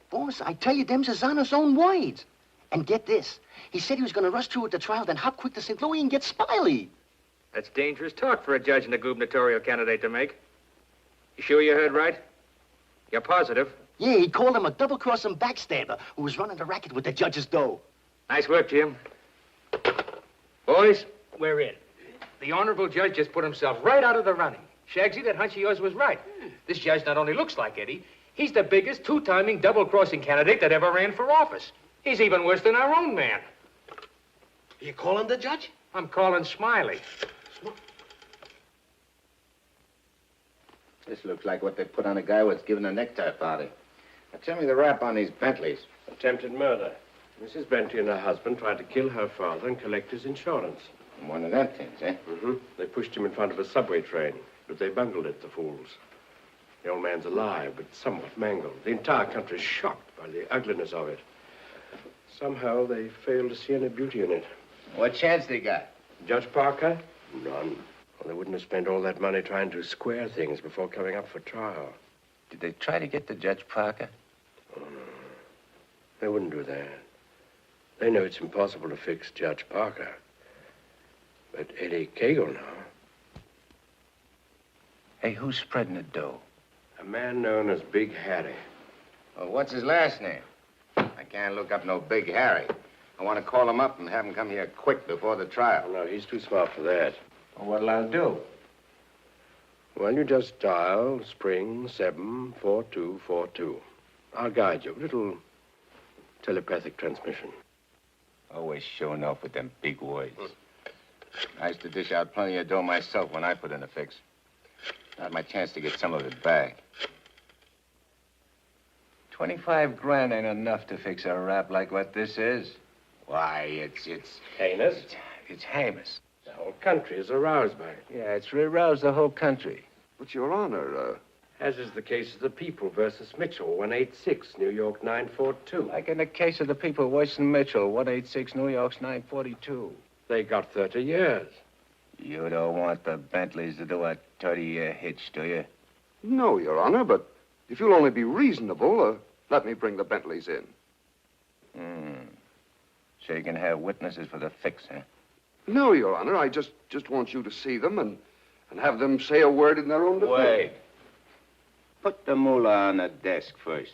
Boss, I tell you, them's his honor's own words. And get this. He said he was going to rush through with the trial, then hop quick to St. Louis and get Smiley. That's dangerous talk for a judge and a gubernatorial candidate to make. You sure you heard right? You're positive? Yeah, he called him a double-crossing backstabber who was running the racket with the judge's dough. Nice work, Jim. Boys, we're in. The honorable judge just put himself right out of the running. Shagsy, that hunch of yours was right. This judge not only looks like Eddie, he's the biggest two-timing double-crossing candidate that ever ran for office. He's even worse than our own man. You calling the judge? I'm calling Smiley. This looks like what they put on a guy who was giving a necktie party. Now, tell me the rap on these Bentleys. Attempted murder. Mrs. Bentley and her husband tried to kill her father and collect his insurance. One of them things, eh? Mm-hmm. They pushed him in front of a subway train, but they bungled it, the fools. The old man's alive, but somewhat mangled. The entire country's shocked by the ugliness of it. Somehow they failed to see any beauty in it. What chance they got? Judge Parker? None. Well, they wouldn't have spent all that money trying to square things before coming up for trial. Did they try to get to Judge Parker? Oh, no. They wouldn't do that. They know it's impossible to fix Judge Parker. But Eddie Cagle now. Hey, who's spreading the dough? A man known as Big Harry. Well, what's his last name? I can't look up no Big Harry. I want to call him up and have him come here quick before the trial. No, he's too smart for that. Well, what'll I do? Well, you just dial spring 74242. I'll guide you. A little telepathic transmission. Always showing off with them big words. I used to dish out plenty of dough myself when I put in a fix. I had my chance to get some of it back. 25 grand ain't enough to fix a rap like what this is. Why, it's heinous? It's heinous. The whole country is aroused by it. Yeah, it's aroused the whole country. But, Your Honor, as is the case of the People versus Mitchell, 186, New York 942. Like in the case of the People versus Mitchell, 186, New York's 942. They got 30 years. You don't want the Bentleys to do a 30-year hitch, do you? No, Your Honor, but if you'll only be reasonable, let me bring the Bentleys in. So you can have witnesses for the fix, huh? No, Your Honor, I just want you to see them and have them say a word in their own defense. Wait. Put the moolah on the desk first.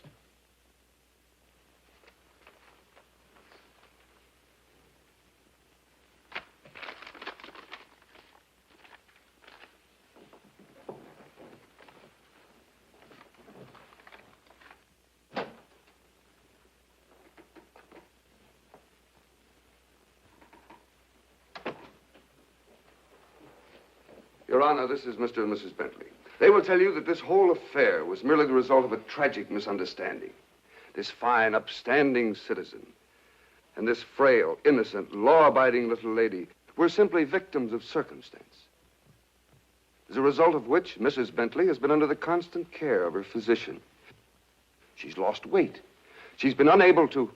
Your Honor, this is Mr. and Mrs. Bentley. They will tell you that this whole affair was merely the result of a tragic misunderstanding. This fine, upstanding citizen and this frail, innocent, law-abiding little lady were simply victims of circumstance. As a result of which, Mrs. Bentley has been under the constant care of her physician. She's lost weight. She's been unable to...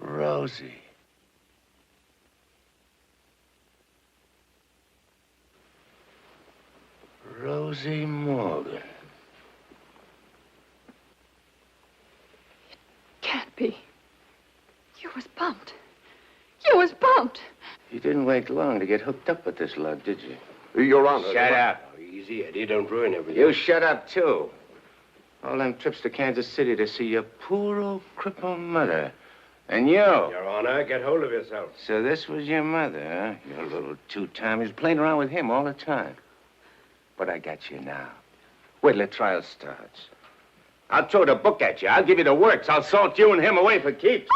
Rosie. Rosie Morgan. Can't be. You was bumped. You was bumped. You didn't wait long to get hooked up with this lug, did you? Your Honor. Shut up. Oh, easy, Eddie. Don't ruin everything. You shut up, too. All them trips to Kansas City to see your poor old crippled mother. And you. Your Honor, get hold of yourself. So this was your mother, huh? Your little two-timer. He's playing around with him all the time. But I got you now. Wait till the trial starts. I'll throw the book at you. I'll give you the works. I'll salt you and him away for keeps.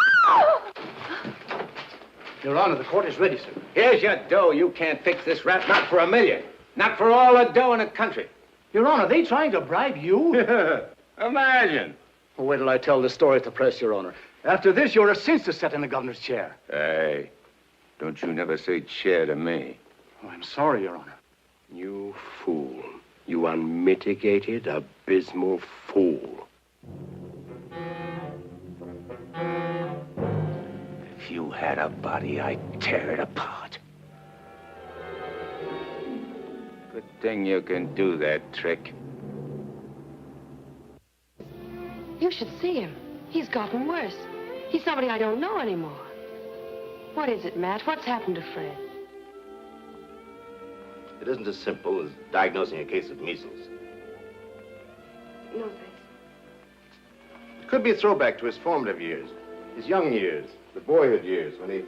Your Honor, the court is ready, sir. Here's your dough. You can't fix this rap, not for $1 million. Not for all the dough in the country. Your Honor, they trying to bribe you? Imagine. Well, wait till I tell the story at the press, Your Honor. After this, you're a cinch to sit in the governor's chair. Hey, don't you never say chair to me. Oh, I'm sorry, Your Honor. You fool. You unmitigated, abysmal fool. If you had a body, I'd tear it apart. Good thing you can do that trick. You should see him. He's gotten worse. He's somebody I don't know anymore. What is it, Matt? What's happened to Fred? It isn't as simple as diagnosing a case of measles. No, thanks. It could be a throwback to his formative years, his young years, the boyhood years when he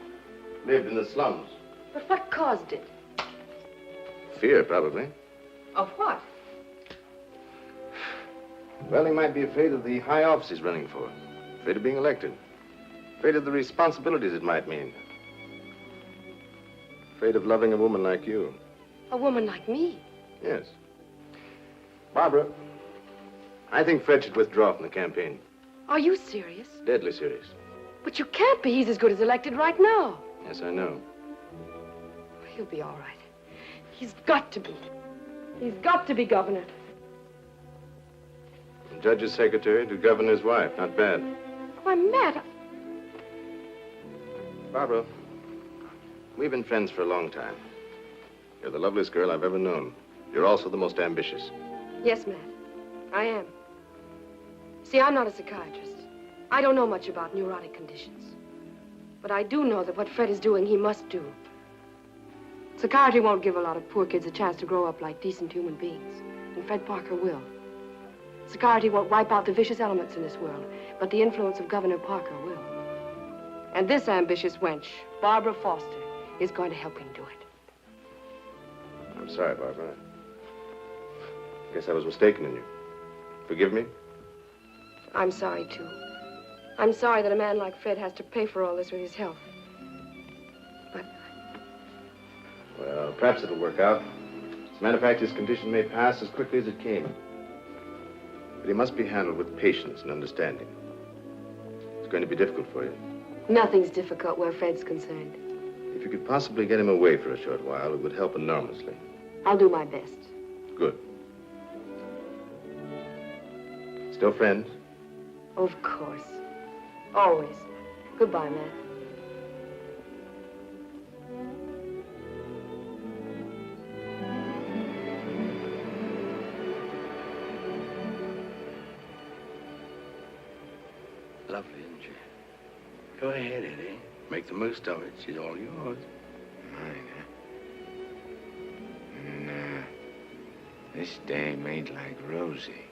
lived in the slums. But what caused it? Fear, probably. Of what? Well, he might be afraid of the high office he's running for, afraid of being elected, afraid of the responsibilities it might mean, afraid of loving a woman like you. A woman like me? Yes. Barbara, I think Fred should withdraw from the campaign. Are you serious? Deadly serious. But you can't be. He's as good as elected right now. Yes, I know. He'll be all right. He's got to be. He's got to be governor. From judge's secretary to governor's wife. Not bad. Why, Matt. Barbara, we've been friends for a long time. You're the loveliest girl I've ever known. You're also the most ambitious. Yes, Matt. I am. See, I'm not a psychiatrist. I don't know much about neurotic conditions. But I do know that what Fred is doing, he must do. Psychiatry won't give a lot of poor kids a chance to grow up like decent human beings. And Fred Parker will. Psychiatry won't wipe out the vicious elements in this world, but the influence of Governor Parker will. And this ambitious wench, Barbara Foster, is going to help him do it. I'm sorry, Barbara. I guess I was mistaken in you. Forgive me? I'm sorry, too. I'm sorry that a man like Fred has to pay for all this with his health. But... Well, perhaps it'll work out. As a matter of fact, his condition may pass as quickly as it came. But he must be handled with patience and understanding. It's going to be difficult for you. Nothing's difficult where Fred's concerned. If you could possibly get him away for a short while, it would help enormously. I'll do my best. Good. Still friends? Of course. Always. Goodbye, Matt. Lovely, isn't she? Go ahead, Eddie. Make the most of it. She's all yours. Mine, huh? Nah. This dame ain't like Rosie.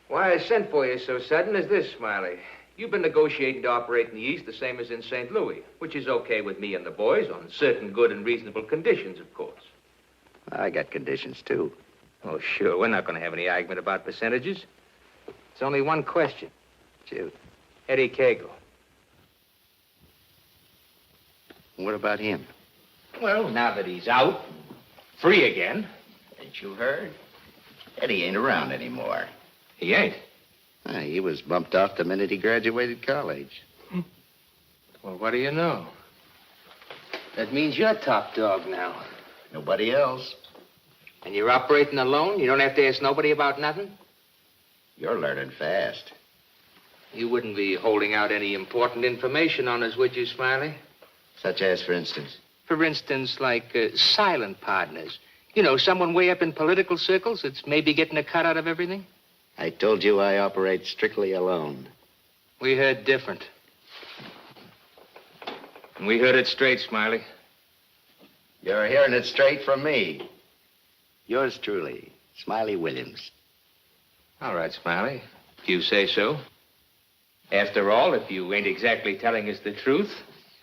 Why I sent for you so sudden is this, Smiley. You've been negotiating to operate in the East the same as in St. Louis, which is okay with me and the boys on certain good and reasonable conditions, of course. I got conditions, too. Oh, sure. We're not going to have any argument about percentages. It's only one question. Shoot. Eddie Cagle. What about him? Well, now that he's out, free again. Ain't you heard? Eddie ain't around anymore. He ain't. He was bumped off the minute he graduated college. Well, what do you know? That means you're top dog now. Nobody else. And you're operating alone? You don't have to ask nobody about nothing? You're learning fast. You wouldn't be holding out any important information on us, would you, Smiley? Such as, for instance? For instance, like silent partners. You know, someone way up in political circles that's maybe getting a cut out of everything? I told you I operate strictly alone. We heard different. And we heard it straight, Smiley. You're hearing it straight from me. Yours truly, Smiley Williams. All right, Smiley. If you say so. After all, if you ain't exactly telling us the truth,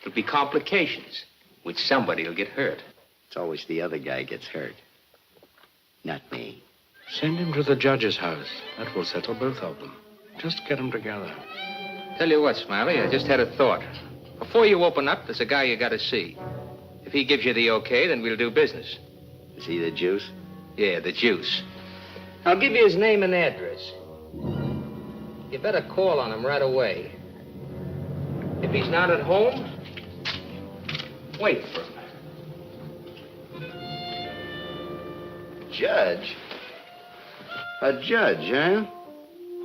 it'll be complications, which somebody will get hurt. It's always the other guy gets hurt. Not me. Send him to the judge's house. That will settle both of them. Just get them together. Tell you what, Smiley, I just had a thought. Before you open up, there's a guy you gotta see. If he gives you the okay, then we'll do business. Is he the juice? Yeah, the juice. I'll give you his name and address. You better call on him right away. If he's not at home, wait for him. Judge? A judge, huh?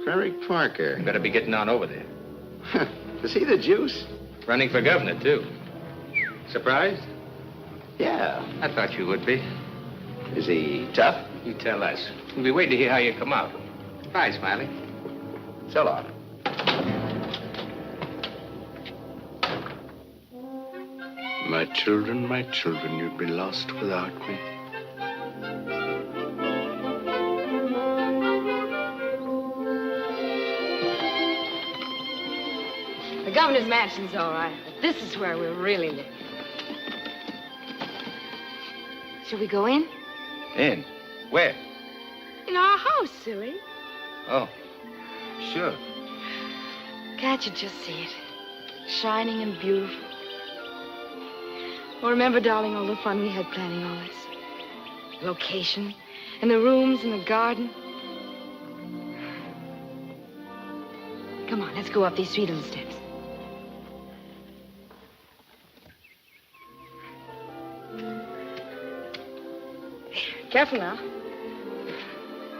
Frederick Parker. You better be getting on over there. Is he the juice? Running for governor, too. Surprised? Yeah. I thought you would be. Is he tough? You tell us. We'll be waiting to hear how you come out. Bye, Smiley. So long. My children, you'd be lost without me. The governor's mansion's all right, but this is where we're really living. Shall we go in? In? Where? In our house, silly. Oh, sure. Can't you just see it? Shining and beautiful. Well, remember, darling, all the fun we had planning all this? Location, and the rooms, and the garden. Come on, let's go up these sweet little steps. Careful now.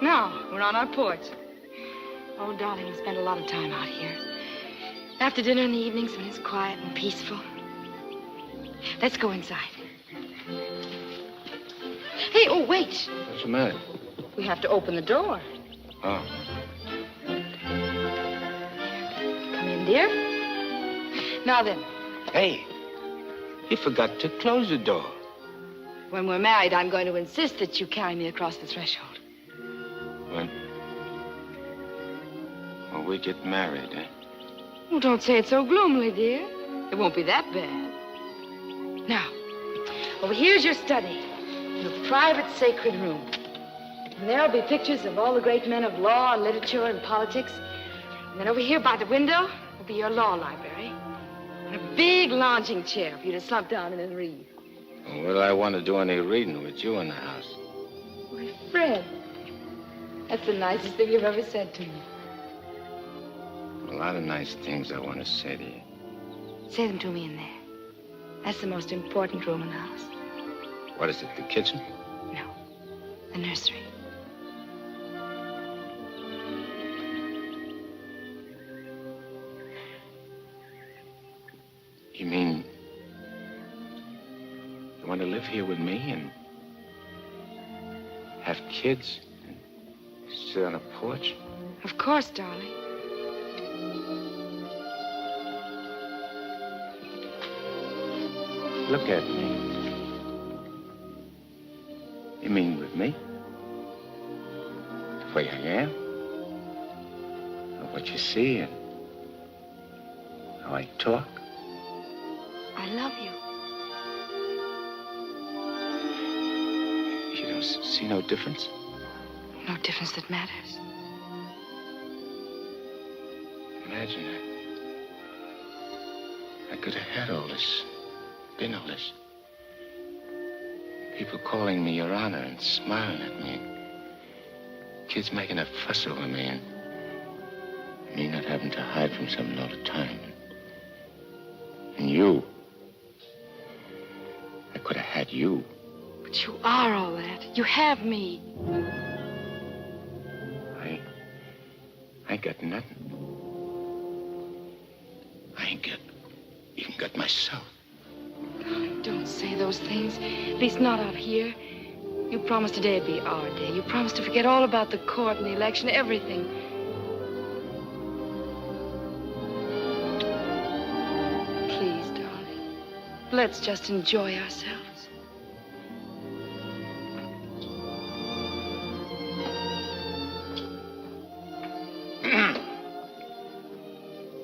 Now, we're on our porch. Oh, darling, we spend a lot of time out here. After dinner in the evenings when it's quiet and peaceful. Let's go inside. Hey, oh, wait. What's the matter? We have to open the door. Oh. Come in, dear. Now then. Hey, you forgot to close the door. When we're married, I'm going to insist that you carry me across the threshold. When? When we get married, eh? Well, don't say it so gloomily, dear. It won't be that bad. Now, over here's your study, your private sacred room. And there'll be pictures of all the great men of law and literature and politics. And then over here by the window will be your law library. And a big lounging chair for you to slump down in and read. Well, I want to do any reading with you in the house. Why, Fred, that's the nicest thing you've ever said to me. A lot of nice things I want to say to you. Say them to me in there. That's the most important room in the house. What is it, the kitchen? No, the nursery. You mean you want to live here with me and have kids and sit on a porch? Of course, darling. Look at me. You mean with me? The way I am? Or what you see and how I talk? I love you. You don't see no difference? No difference that matters. Imagine I could have had all this Been all this. People calling me Your Honor and smiling at me. Kids making a fuss over me and me not having to hide from something all the time. And you. I could have had you. But you are all that. You have me. I ain't got nothing. I ain't even got myself. Don't say those things. At least not out here. You promised today'd be our day. You promised to forget all about the court and the election, everything. Please, darling. Let's just enjoy ourselves.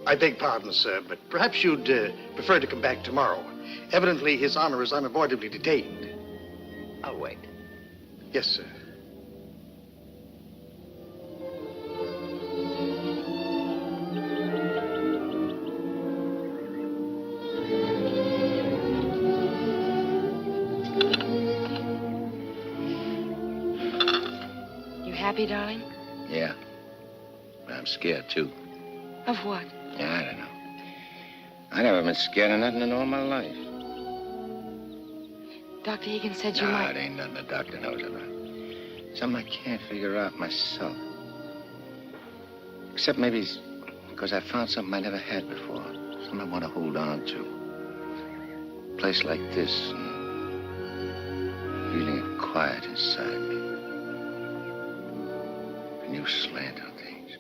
I beg pardon, sir, but perhaps you'd prefer to come back tomorrow. Evidently, His Honor is unavoidably detained. I'll wait. Yes, sir. You happy, darling? Yeah. But I'm scared, too. Of what? Yeah, I don't know. I never been scared of nothing in all my life. Dr. Egan said you No, might... it ain't nothing the doctor knows about. Something I can't figure out myself. Except maybe because I found something I never had before. Something I want to hold on to. A place like this, and feeling of quiet inside me. A new slant on things.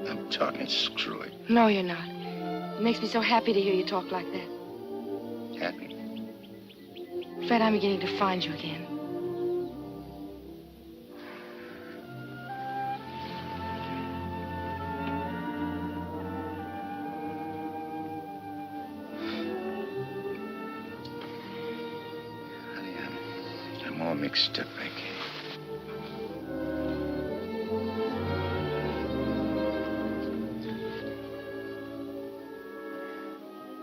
I'm talking screwy. No, you're not. It makes me so happy to hear you talk like that. Happy? Fred, I'm beginning to find you again. Honey, I'm all mixed up, Becky.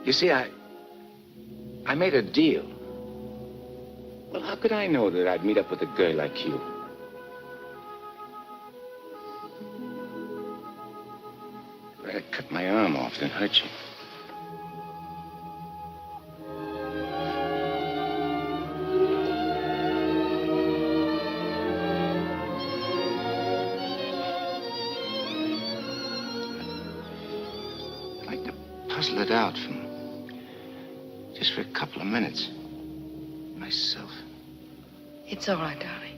You see, I made a deal. Well, how could I know that I'd meet up with a girl like you? I'd cut my arm off than hurt you. I'd like to puzzle it out just for a couple of minutes. Myself. It's all right, darling.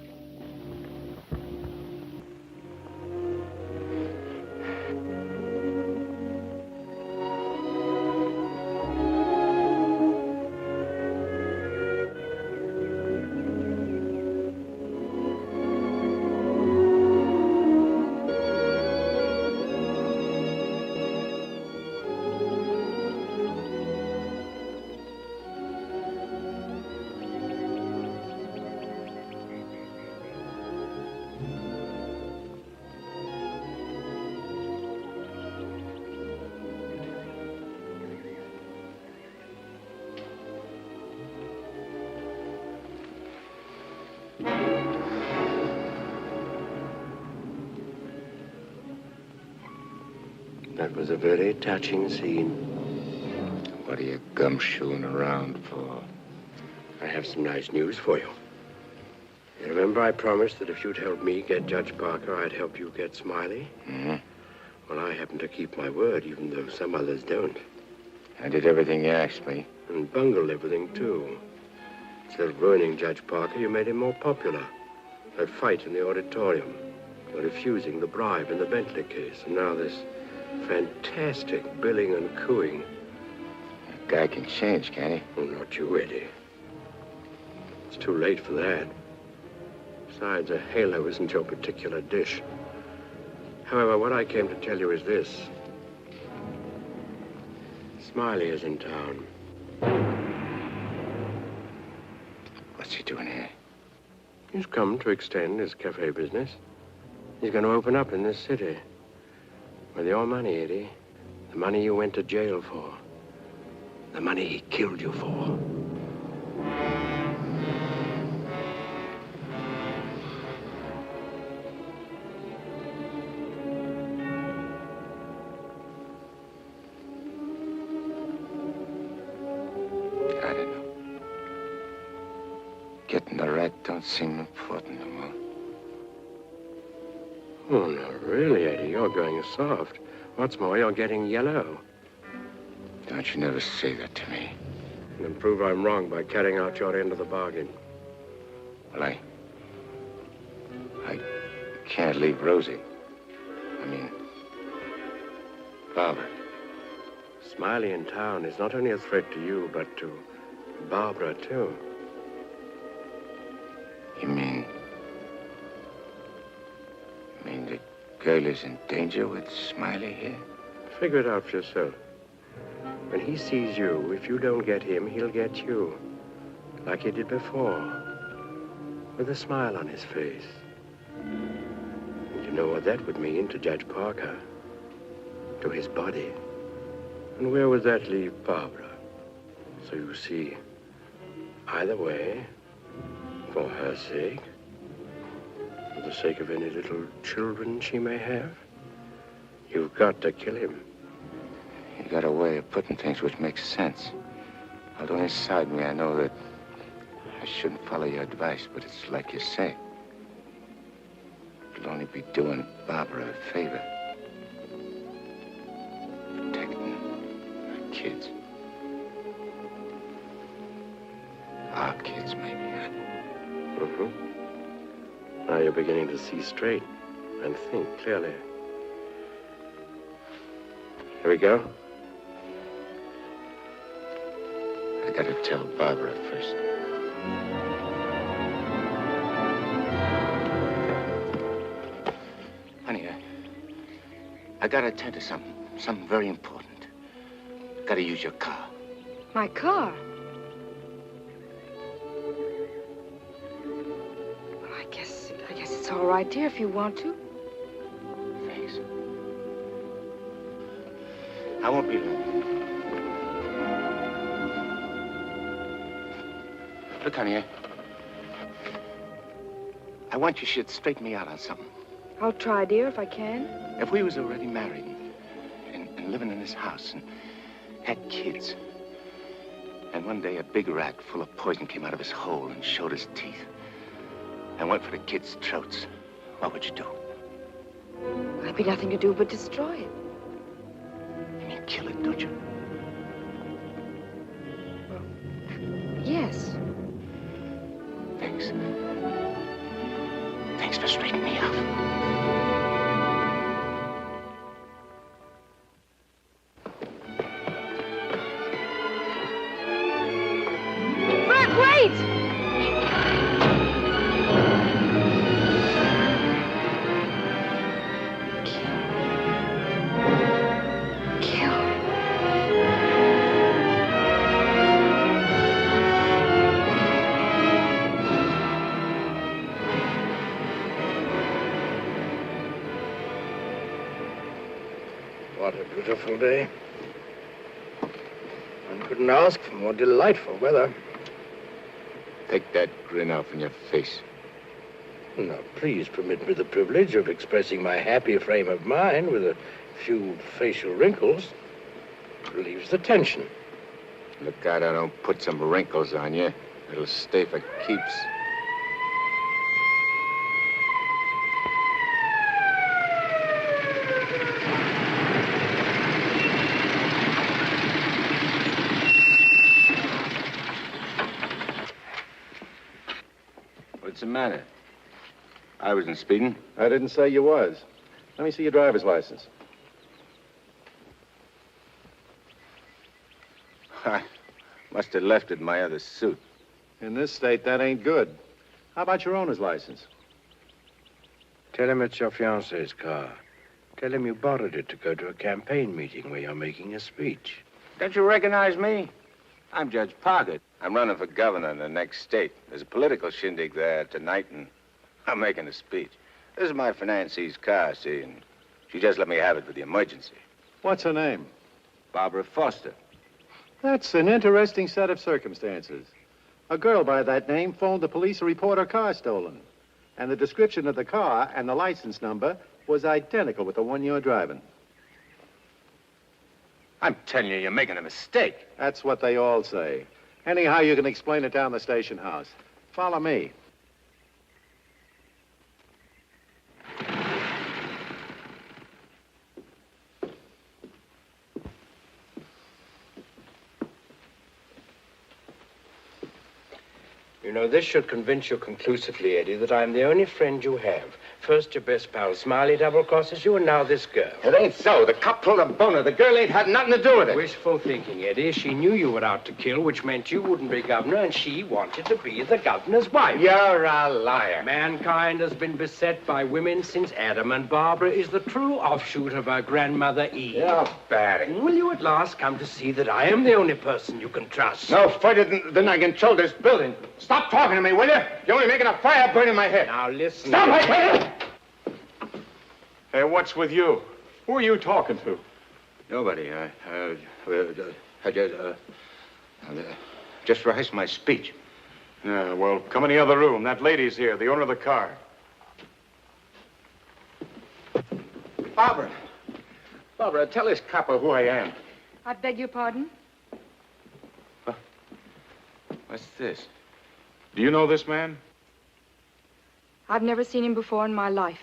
That was a very touching scene. What are you gumshoeing around for? I have some nice news for you. You remember I promised that if you'd help me get Judge Parker, I'd help you get Smiley? Mm-hmm. Well, I happen to keep my word, even though some others don't. I did everything you asked me. And bungled everything, too. Instead of ruining Judge Parker, you made him more popular. That fight in the auditorium. You're refusing the bribe in the Bentley case. And now this fantastic billing and cooing. A guy can change, can't he? Oh, not you, Eddie. It's too late for that. Besides, a halo isn't your particular dish. However, what I came to tell you is this. Smiley is in town. What's he doing here? He's come to extend his cafe business. He's going to open up in this city. With your money, Eddie, The money you went to jail for. The money he killed you for. I don't know. Getting the rat don't seem important no more. Oh, no, really, Eddie, you're going soft. What's more, you're getting yellow. Don't you never say that to me. And prove I'm wrong by carrying out your end of the bargain. Well, I can't leave Rosie. I mean, Barbara. Smiley in town is not only a threat to you, but to Barbara, too. You mean the girl is in danger with Smiley here? Figure it out for yourself. When he sees you, if you don't get him, he'll get you. Like he did before. With a smile on his face. And you know what that would mean to Judge Parker. To his body. And where would that leave Barbara? So you see, either way, for her sake, for the sake of any little children she may have, you've got to kill him. You got a way of putting things which makes sense. Although inside me I know that I shouldn't follow your advice, but it's like you say. It'll only be doing Barbara a favor. Protecting her kids. Our kids, maybe, huh? Mm-hmm. Now you're beginning to see straight and think clearly. Here we go. I gotta tell Barbara first. Honey, I gotta attend to something very important. Gotta use your car. My car? Well, I guess it's all right, dear, if you want to. Thanks. I won't be long. Look, honey, I want you should straighten me out on something. I'll try, dear, if I can. If we was already married and living in this house and had kids, and one day a big rat full of poison came out of his hole and showed his teeth and went for the kids' throats, what would you do? There'd be nothing to do but destroy it. You mean kill it, don't you? Yes. Thanks. Thanks for straightening me out. Bert, wait! What a beautiful day. One couldn't ask for more delightful weather. Take that grin off in your face. Now, please permit me the privilege of expressing my happy frame of mind with a few facial wrinkles. Relieves the tension. Look out I don't put some wrinkles on you. It'll stay for keeps. What's the matter? I wasn't speeding. I didn't say you was. Let me see your driver's license. I must have left it in my other suit. In this state, that ain't good. How about your owner's license? Tell him it's your fiancé's car. Tell him you borrowed it to go to a campaign meeting where you're making a speech. Don't you recognize me? I'm Judge Parker. I'm running for governor in the next state. There's a political shindig there tonight, and I'm making a speech. This is my financee's car, see, and she just let me have it for the emergency. What's her name? Barbara Foster. That's an interesting set of circumstances. A girl by that name phoned the police to report her car stolen. And the description of the car and the license number was identical with the one you're driving. I'm telling you, you're making a mistake. That's what they all say. Anyhow, you can explain it down the station house. Follow me. You know, this should convince you conclusively, Eddie, that I'm the only friend you have. First, your best pal Smiley double-crosses you, and now this girl. It ain't so. The cop pulled a boner. The girl ain't had nothing to do with it. Wishful thinking, Eddie. She knew you were out to kill, which meant you wouldn't be governor, and she wanted to be the governor's wife. You're a liar. Mankind has been beset by women since Adam, and Barbara is the true offshoot of her grandmother Eve. You're bad. Will you at last come to see that I am the only person you can trust? No further than I control this building. Stop talking to me, will you? You're only making a fire burn in my head. Now, listen. Stop it! Hey, what's with you? Who are you talking to? Nobody. Just rehearsed my speech. Yeah, well, come in the other room. That lady's here, the owner of the car. Barbara. Barbara, tell this copper who I am. I beg your pardon? What's this? Do you know this man? I've never seen him before in my life.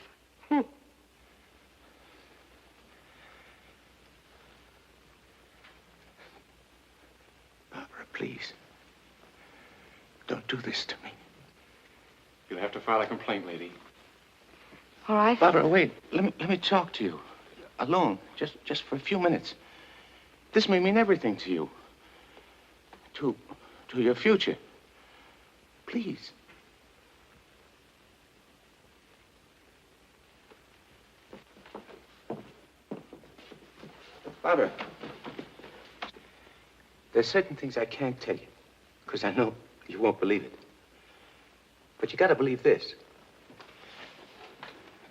Barbara, please. Don't do this to me. You'll have to file a complaint, lady. All right. Barbara, wait. Let me talk to you. Alone. Just for a few minutes. This may mean everything to you. To your future. Please. Barbara, there's certain things I can't tell you, because I know you won't believe it. But you gotta believe this.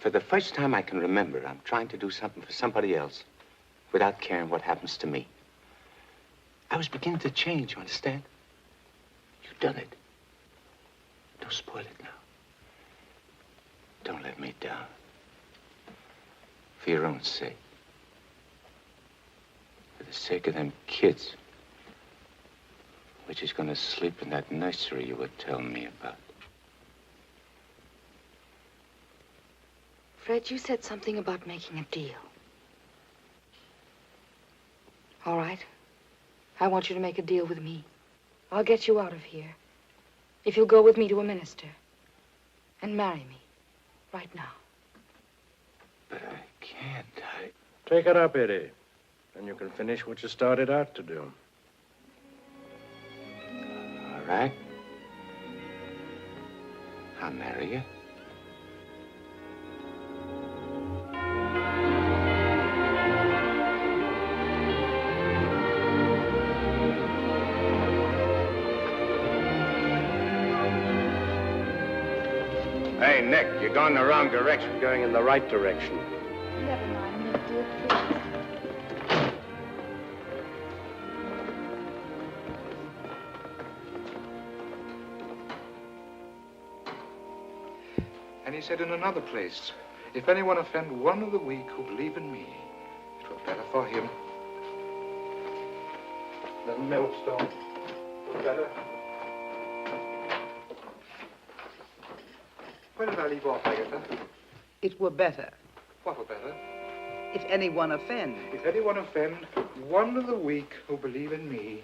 For the first time I can remember, I'm trying to do something for somebody else without caring what happens to me. I was beginning to change, you understand? You've done it. Don't spoil it now. Don't let me down. For your own sake. For the sake of them kids. Which is gonna sleep in that nursery you were telling me about. Fred, you said something about making a deal. All right. I want you to make a deal with me. I'll get you out of here. If you'll go with me to a minister and marry me right now. But I can't. Take it up, Eddie. And you can finish what you started out to do. All right. I'll marry you. Hey, Nick, you're going the wrong direction. Going in the right direction. Never mind, Nick, dear, please. And he said in another place, if anyone offend one of the weak who believe in me, it were better for him. The millstone were better. Where did I leave off, Agatha? It were better What were better? if anyone offend. If anyone offend one of the weak who believe in me,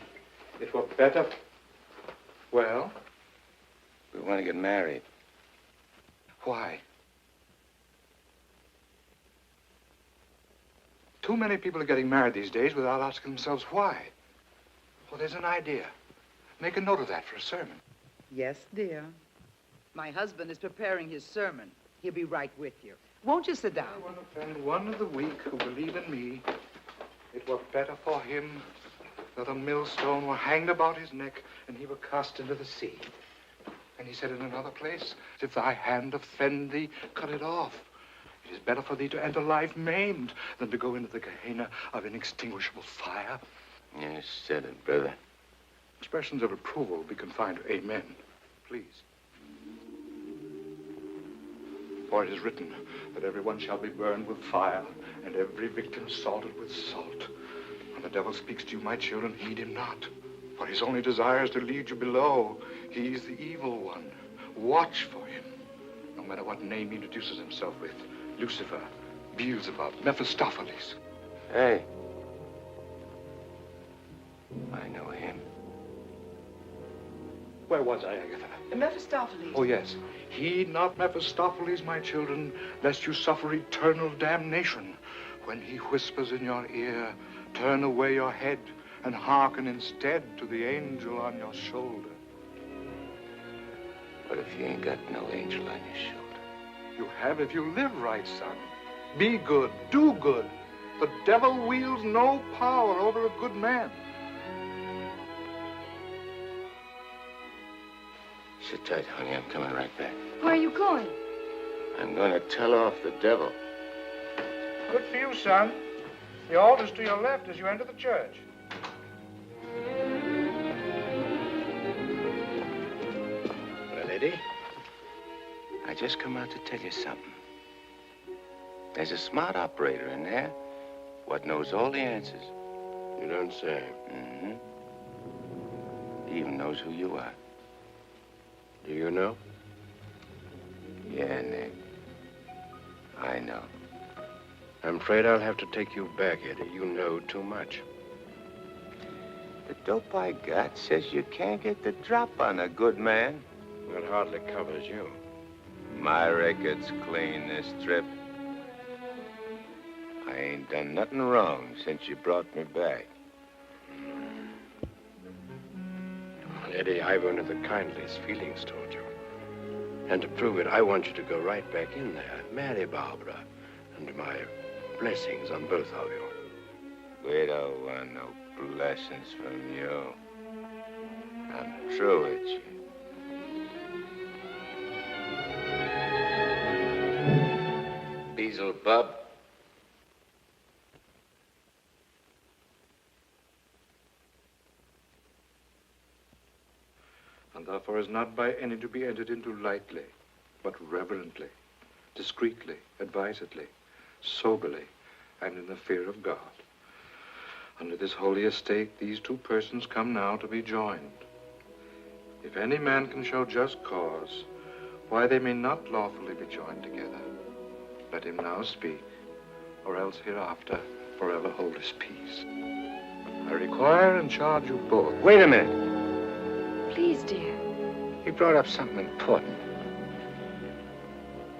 it were better. Well? We want to get married. Why? Too many people are getting married these days without asking themselves why. Well, there's an idea. Make a note of that for a sermon. Yes, dear. My husband is preparing his sermon. He'll be right with you. Won't you sit down? If anyone offend one of the weak who believe in me, it were better for him that a millstone were hanged about his neck and he were cast into the sea. And he said in another place, if thy hand offend thee, cut it off. It is better for thee to enter life maimed than to go into the Gehenna of inextinguishable fire. You said it, brother. Expressions of approval be confined to amen, please. For it is written that everyone shall be burned with fire, and every victim salted with salt. When the devil speaks to you, my children, heed him not. For his only desire is to lead you below. He is the evil one. Watch for him, no matter what name he introduces himself with. Lucifer, Beelzebub, Mephistopheles. Hey. I know him. Where was I, Agatha? Mephistopheles. Oh, yes. Heed not Mephistopheles, my children, lest you suffer eternal damnation. When he whispers in your ear, turn away your head and hearken instead to the angel on your shoulder. What if you ain't got no angel on your shoulder? You have if you live right, son. Be good, do good. The devil wields no power over a good man. Sit tight, honey. I'm coming right back. Where are you going? I'm going to tell off the devil. Good for you, son. The altar's to your left as you enter the church. Well, Eddie, I just come out to tell you something. There's a smart operator in there what knows all the answers. You don't say. Mm-hmm. He even knows who you are. Do you know? Yeah, Nick. I know. I'm afraid I'll have to take you back, Eddie. You know too much. The dope I got says you can't get the drop on a good man. That hardly covers you. My record's clean this trip. I ain't done nothing wrong since you brought me back. Eddie, I've one of the kindliest feelings toward you. And to prove it, I want you to go right back in there, marry Barbara, and my blessings on both of you. We don't want no blessings from you. I'm through with you. Beelzebub. And therefore is not by any to be entered into lightly, but reverently, discreetly, advisedly, soberly, and in the fear of God. Under this holy estate, these two persons come now to be joined. If any man can show just cause why they may not lawfully be joined together, let him now speak, or else hereafter forever hold his peace. I require and charge you both. Wait a minute. Please, dear. He brought up something important.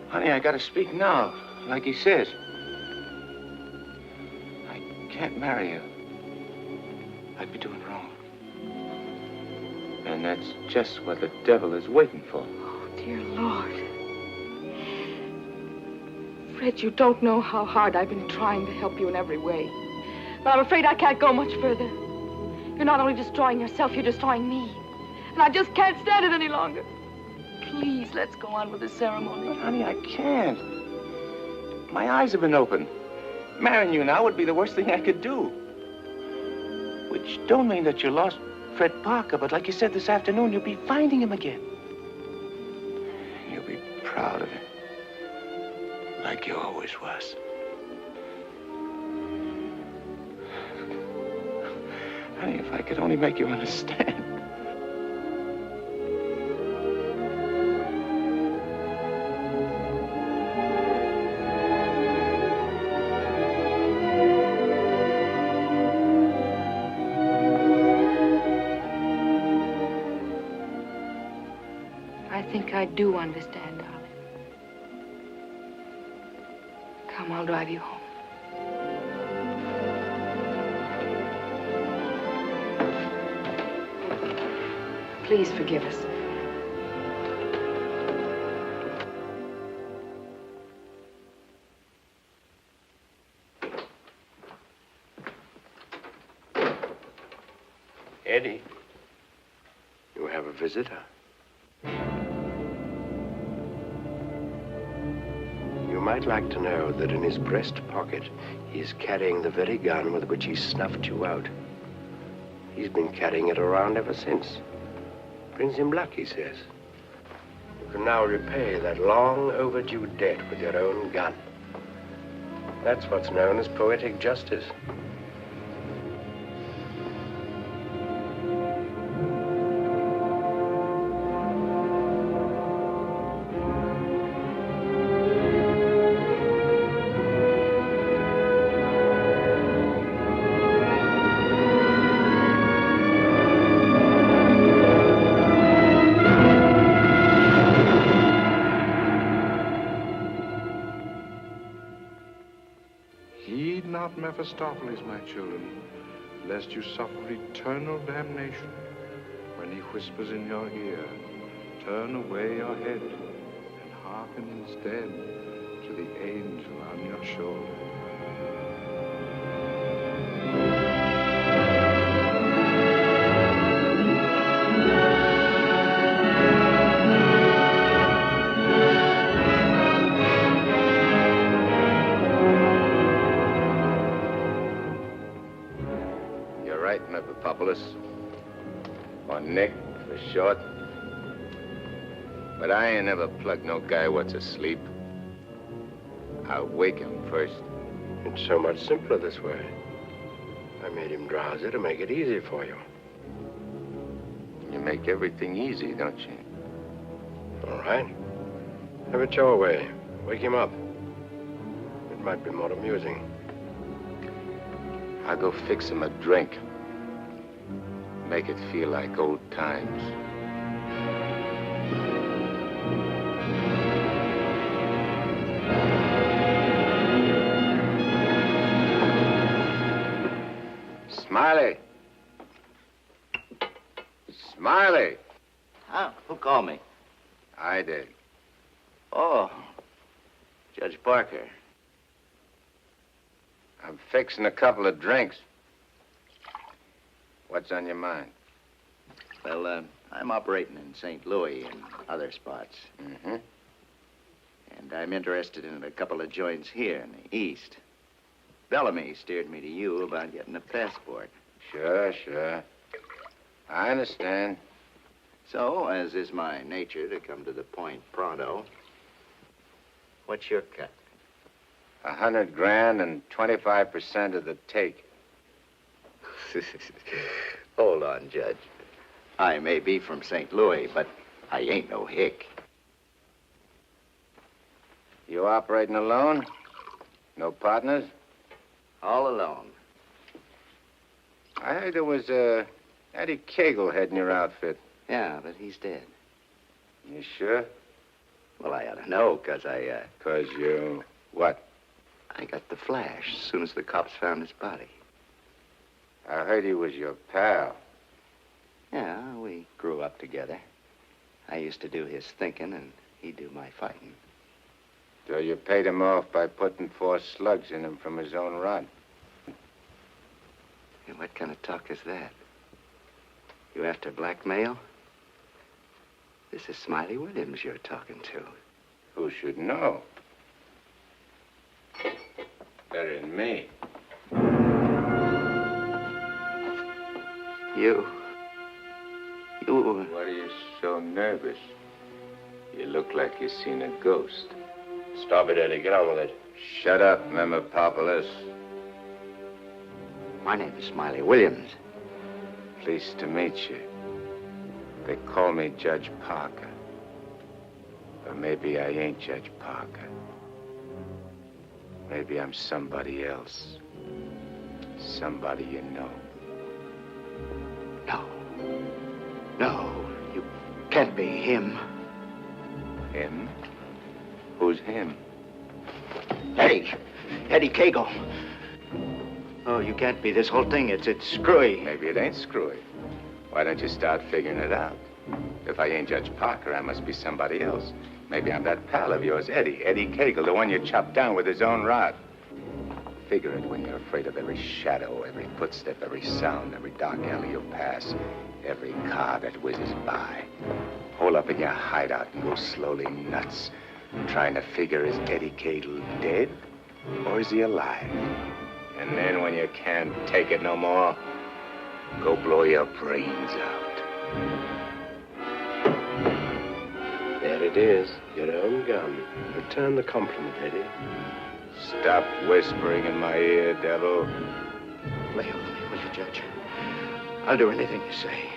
Honey, I gotta speak now, like he says. I can't marry you. I'd be doing wrong. And that's just what the devil is waiting for. Oh, dear Lord. Fred, you don't know how hard I've been trying to help you in every way. But I'm afraid I can't go much further. You're not only destroying yourself, you're destroying me. And I just can't stand it any longer. Please, let's go on with the ceremony. But, honey, I can't. My eyes have been opened. Marrying you now would be the worst thing I could do. Which don't mean that you lost Fred Parker, but like you said this afternoon, you'll be finding him again. And you'll be proud of him. Like you always was. Honey, if I could only make you understand. I think I do understand, darling. Come, I'll drive you home. Please forgive us. Eddie, you have a visitor. You might like to know that in his breast pocket, he is carrying the very gun with which he snuffed you out. He's been carrying it around ever since. Brings him luck, he says. You can now repay that long overdue debt with your own gun. That's what's known as poetic justice. Heed not Mephistopheles, my children, lest you suffer eternal damnation when he whispers in your ear, turn away your head and hearken instead to the angel on your shoulder. Or Nick, for short. But I ain't never plugged no guy what's asleep. I'll wake him first. It's so much simpler this way. I made him drowsy to make it easy for you. You make everything easy, don't you? All right. Have it your way. Wake him up. It might be more amusing. I'll go fix him a drink. Make it feel like old times. Smiley! Smiley! Huh? Who called me? I did. Oh, Judge Parker. I'm fixing a couple of drinks. What's on your mind? Well, I'm operating in St. Louis and other spots. Mm-hmm. And I'm interested in a couple of joints here in the East. Bellamy steered me to you about getting a passport. Sure. I understand. So, as is my nature to come to the point pronto, what's your cut? 100 grand and 25% of the take. Hold on, Judge. I may be from St. Louis, but I ain't no hick. You operating alone? No partners? All alone. I heard there was Eddie Cagle heading your outfit. Yeah, but he's dead. You sure? Well, I ought to know, 'cause I, 'Cause you... what? I got the flash as soon as the cops found his body. I heard he was your pal. Yeah, we grew up together. I used to do his thinking, and he'd do my fighting. So you paid him off by putting 4 slugs in him from his own rod. And what kind of talk is that? You after blackmail? This is Smiley Williams you're talking to. Who should know? Better than me. You... What are you so nervous? You look like you've seen a ghost. Stop it, Eddie. Get on with it. Shut up, Memopopoulos. My name is Smiley Williams. Pleased to meet you. They call me Judge Parker. But maybe I ain't Judge Parker. Maybe I'm somebody else. Somebody you know. No, you can't be him. Him? Who's him? Eddie Cagle. Oh, you can't be. This whole thing, it's screwy. Maybe it ain't screwy. Why don't you start figuring it out? If I ain't Judge Parker, I must be somebody else. Maybe I'm that pal of yours, Eddie Cagle, the one you chopped down with his own rod. Figure it when you're afraid of every shadow, every footstep, every sound, every dark alley you pass, every car that whizzes by. Hole up in your hideout and go slowly nuts. trying to figure is Eddie Cadle dead or is he alive? And then when you can't take it no more, go blow your brains out. There it is, your own gun. Return the compliment, Eddie. Stop whispering in my ear, devil. Lay off me, will you, Judge? I'll do anything you say.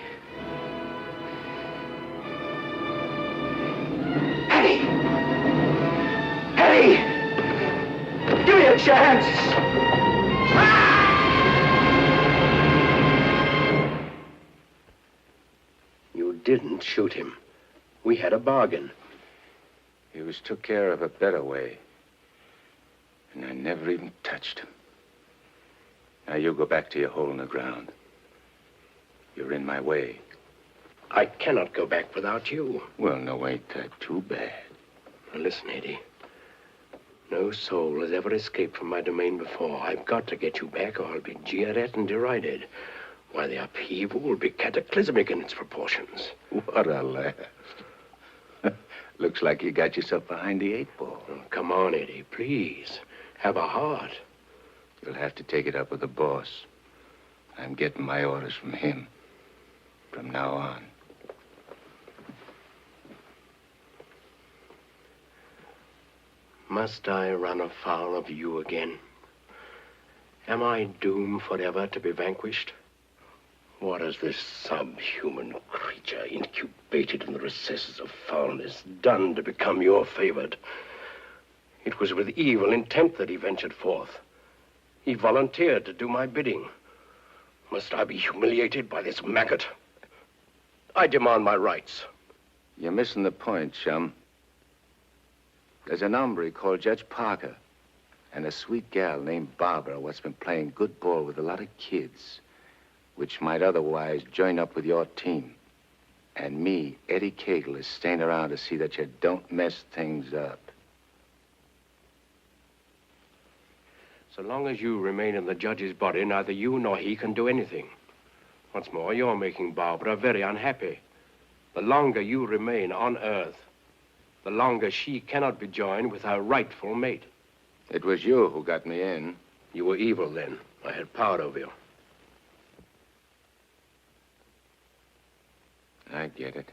Eddie! Eddie! Give me a chance! You didn't shoot him. We had a bargain. He was took care of a better way. And I never even touched him. Now you go back to your hole in the ground. You're in my way. I cannot go back without you. Well, no, ain't that too bad. Now listen, Eddie. No soul has ever escaped from my domain before. I've got to get you back or I'll be jeered at and derided. Why, the upheaval will be cataclysmic in its proportions. What a laugh. Looks like you got yourself behind the 8-ball. Oh, come on, Eddie, please. Have a heart. You'll have to take it up with the boss. I'm getting my orders from him. From now on. Must I run afoul of you again? Am I doomed forever to be vanquished? What has this subhuman creature, incubated in the recesses of foulness, done to become your favored? It was with evil intent that he ventured forth. He volunteered to do my bidding. Must I be humiliated by this maggot? I demand my rights. You're missing the point, chum. There's an hombre called Judge Parker and a sweet gal named Barbara what's been playing good ball with a lot of kids, which might otherwise join up with your team. And me, Eddie Cadle, is staying around to see that you don't mess things up. So long as you remain in the judge's body, neither you nor he can do anything. What's more, you're making Barbara very unhappy. The longer you remain on Earth, the longer she cannot be joined with her rightful mate. It was you who got me in. You were evil then. I had power over you. I get it.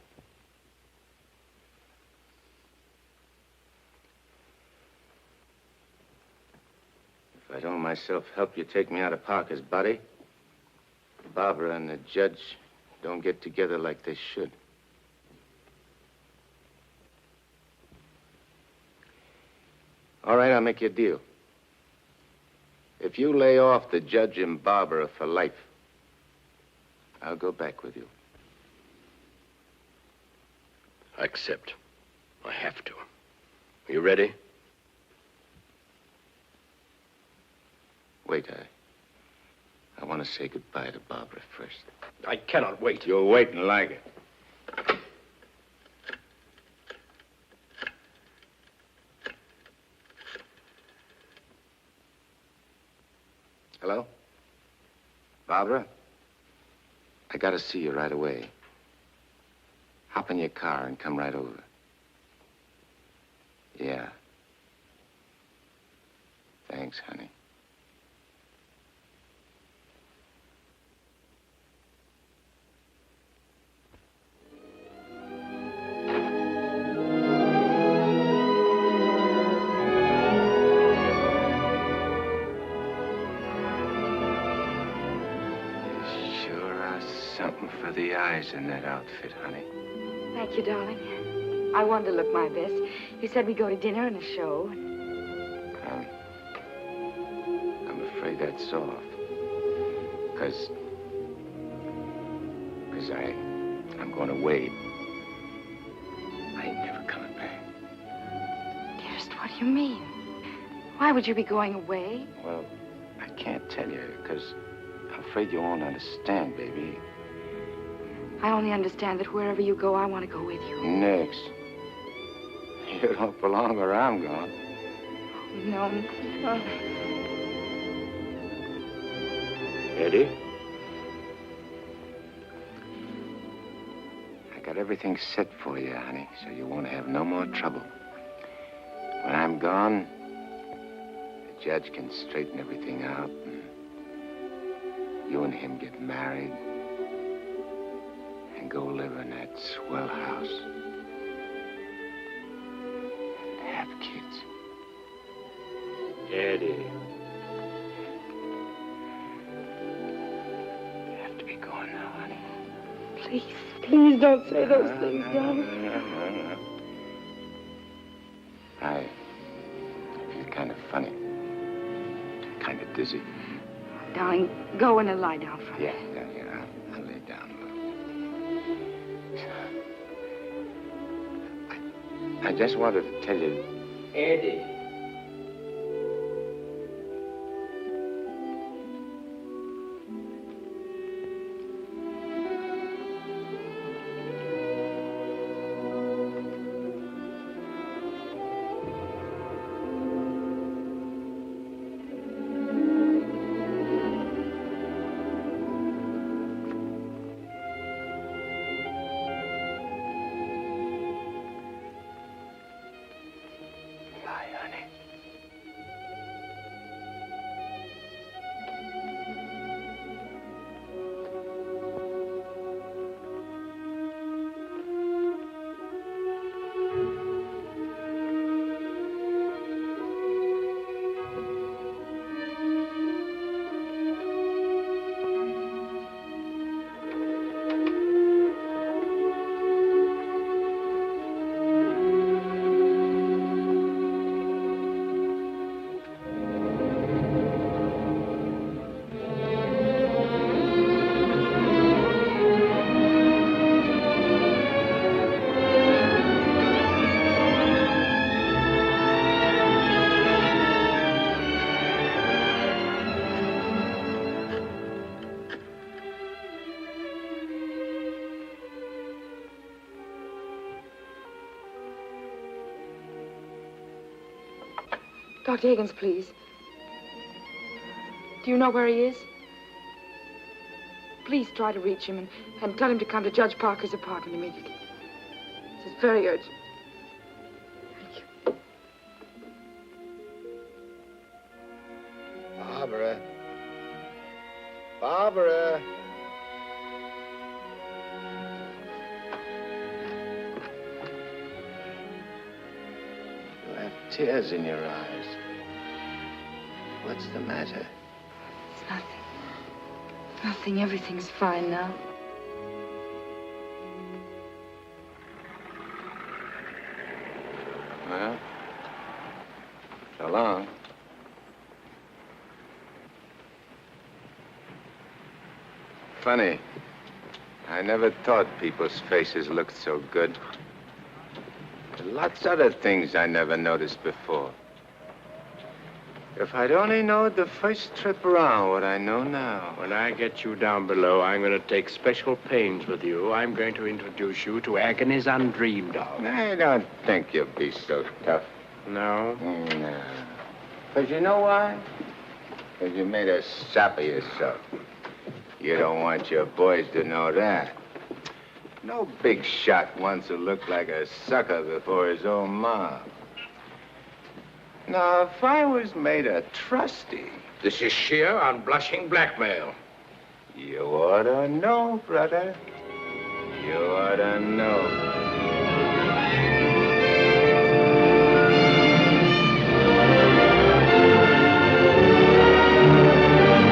If I don't myself help you take me out of Parker's body, Barbara and the judge don't get together like they should. All right, I'll make you a deal. If you lay off the judge and Barbara for life, I'll go back with you. I accept. I have to. Are you ready? Wait, I want to say goodbye to Barbara first. I cannot wait. You'll wait and like it. Hello? Barbara? I gotta see you right away. Hop in your car and come right over. Yeah. Thanks, honey. Something for the eyes in that outfit, honey. Thank you, darling. I wanted to look my best. You said we'd go to dinner and a show. I'm afraid that's off. Because I'm going away. I ain't never coming back. Dearest, what do you mean? Why would you be going away? Well, I can't tell you, because I'm afraid you won't understand, baby. I only understand that wherever you go, I want to go with you. Next. You don't belong where I'm going. No. Eddie? I got everything set for you, honey, so you won't have no more trouble. I'm gone, the judge can straighten everything out, and you and him get married and go live in that swell house and have kids. Eddie. You have to be going now, honey. Please, please don't say those things, darling. No. I feel kind of funny. Kind of dizzy. Darling, go in and lie down for Yeah. I'll lay down a little. I just wanted to tell you... Eddie. Dr. Higgins, please. Do you know where he is? Please try to reach him and tell him to come to Judge Parker's apartment immediately. This is very urgent. Barbara. Barbara. You have tears in your eyes. What's the matter? It's nothing. Nothing. Everything's fine now. Well, so long. Funny. I never thought people's faces looked so good. Lots of other things I never noticed before. If I'd only known the first trip around what I know now. When I get you down below, I'm going to take special pains with you. I'm going to introduce you to agonies undreamed of. I don't think you'll be so tough. No? No. Because you know why? Because you made a sap of yourself. You don't want your boys to know that. No big shot wants to look like a sucker before his own mom. Now, if I was made a trustee... This is sheer, unblushing blackmail. You ought to know, brother. You ought to know.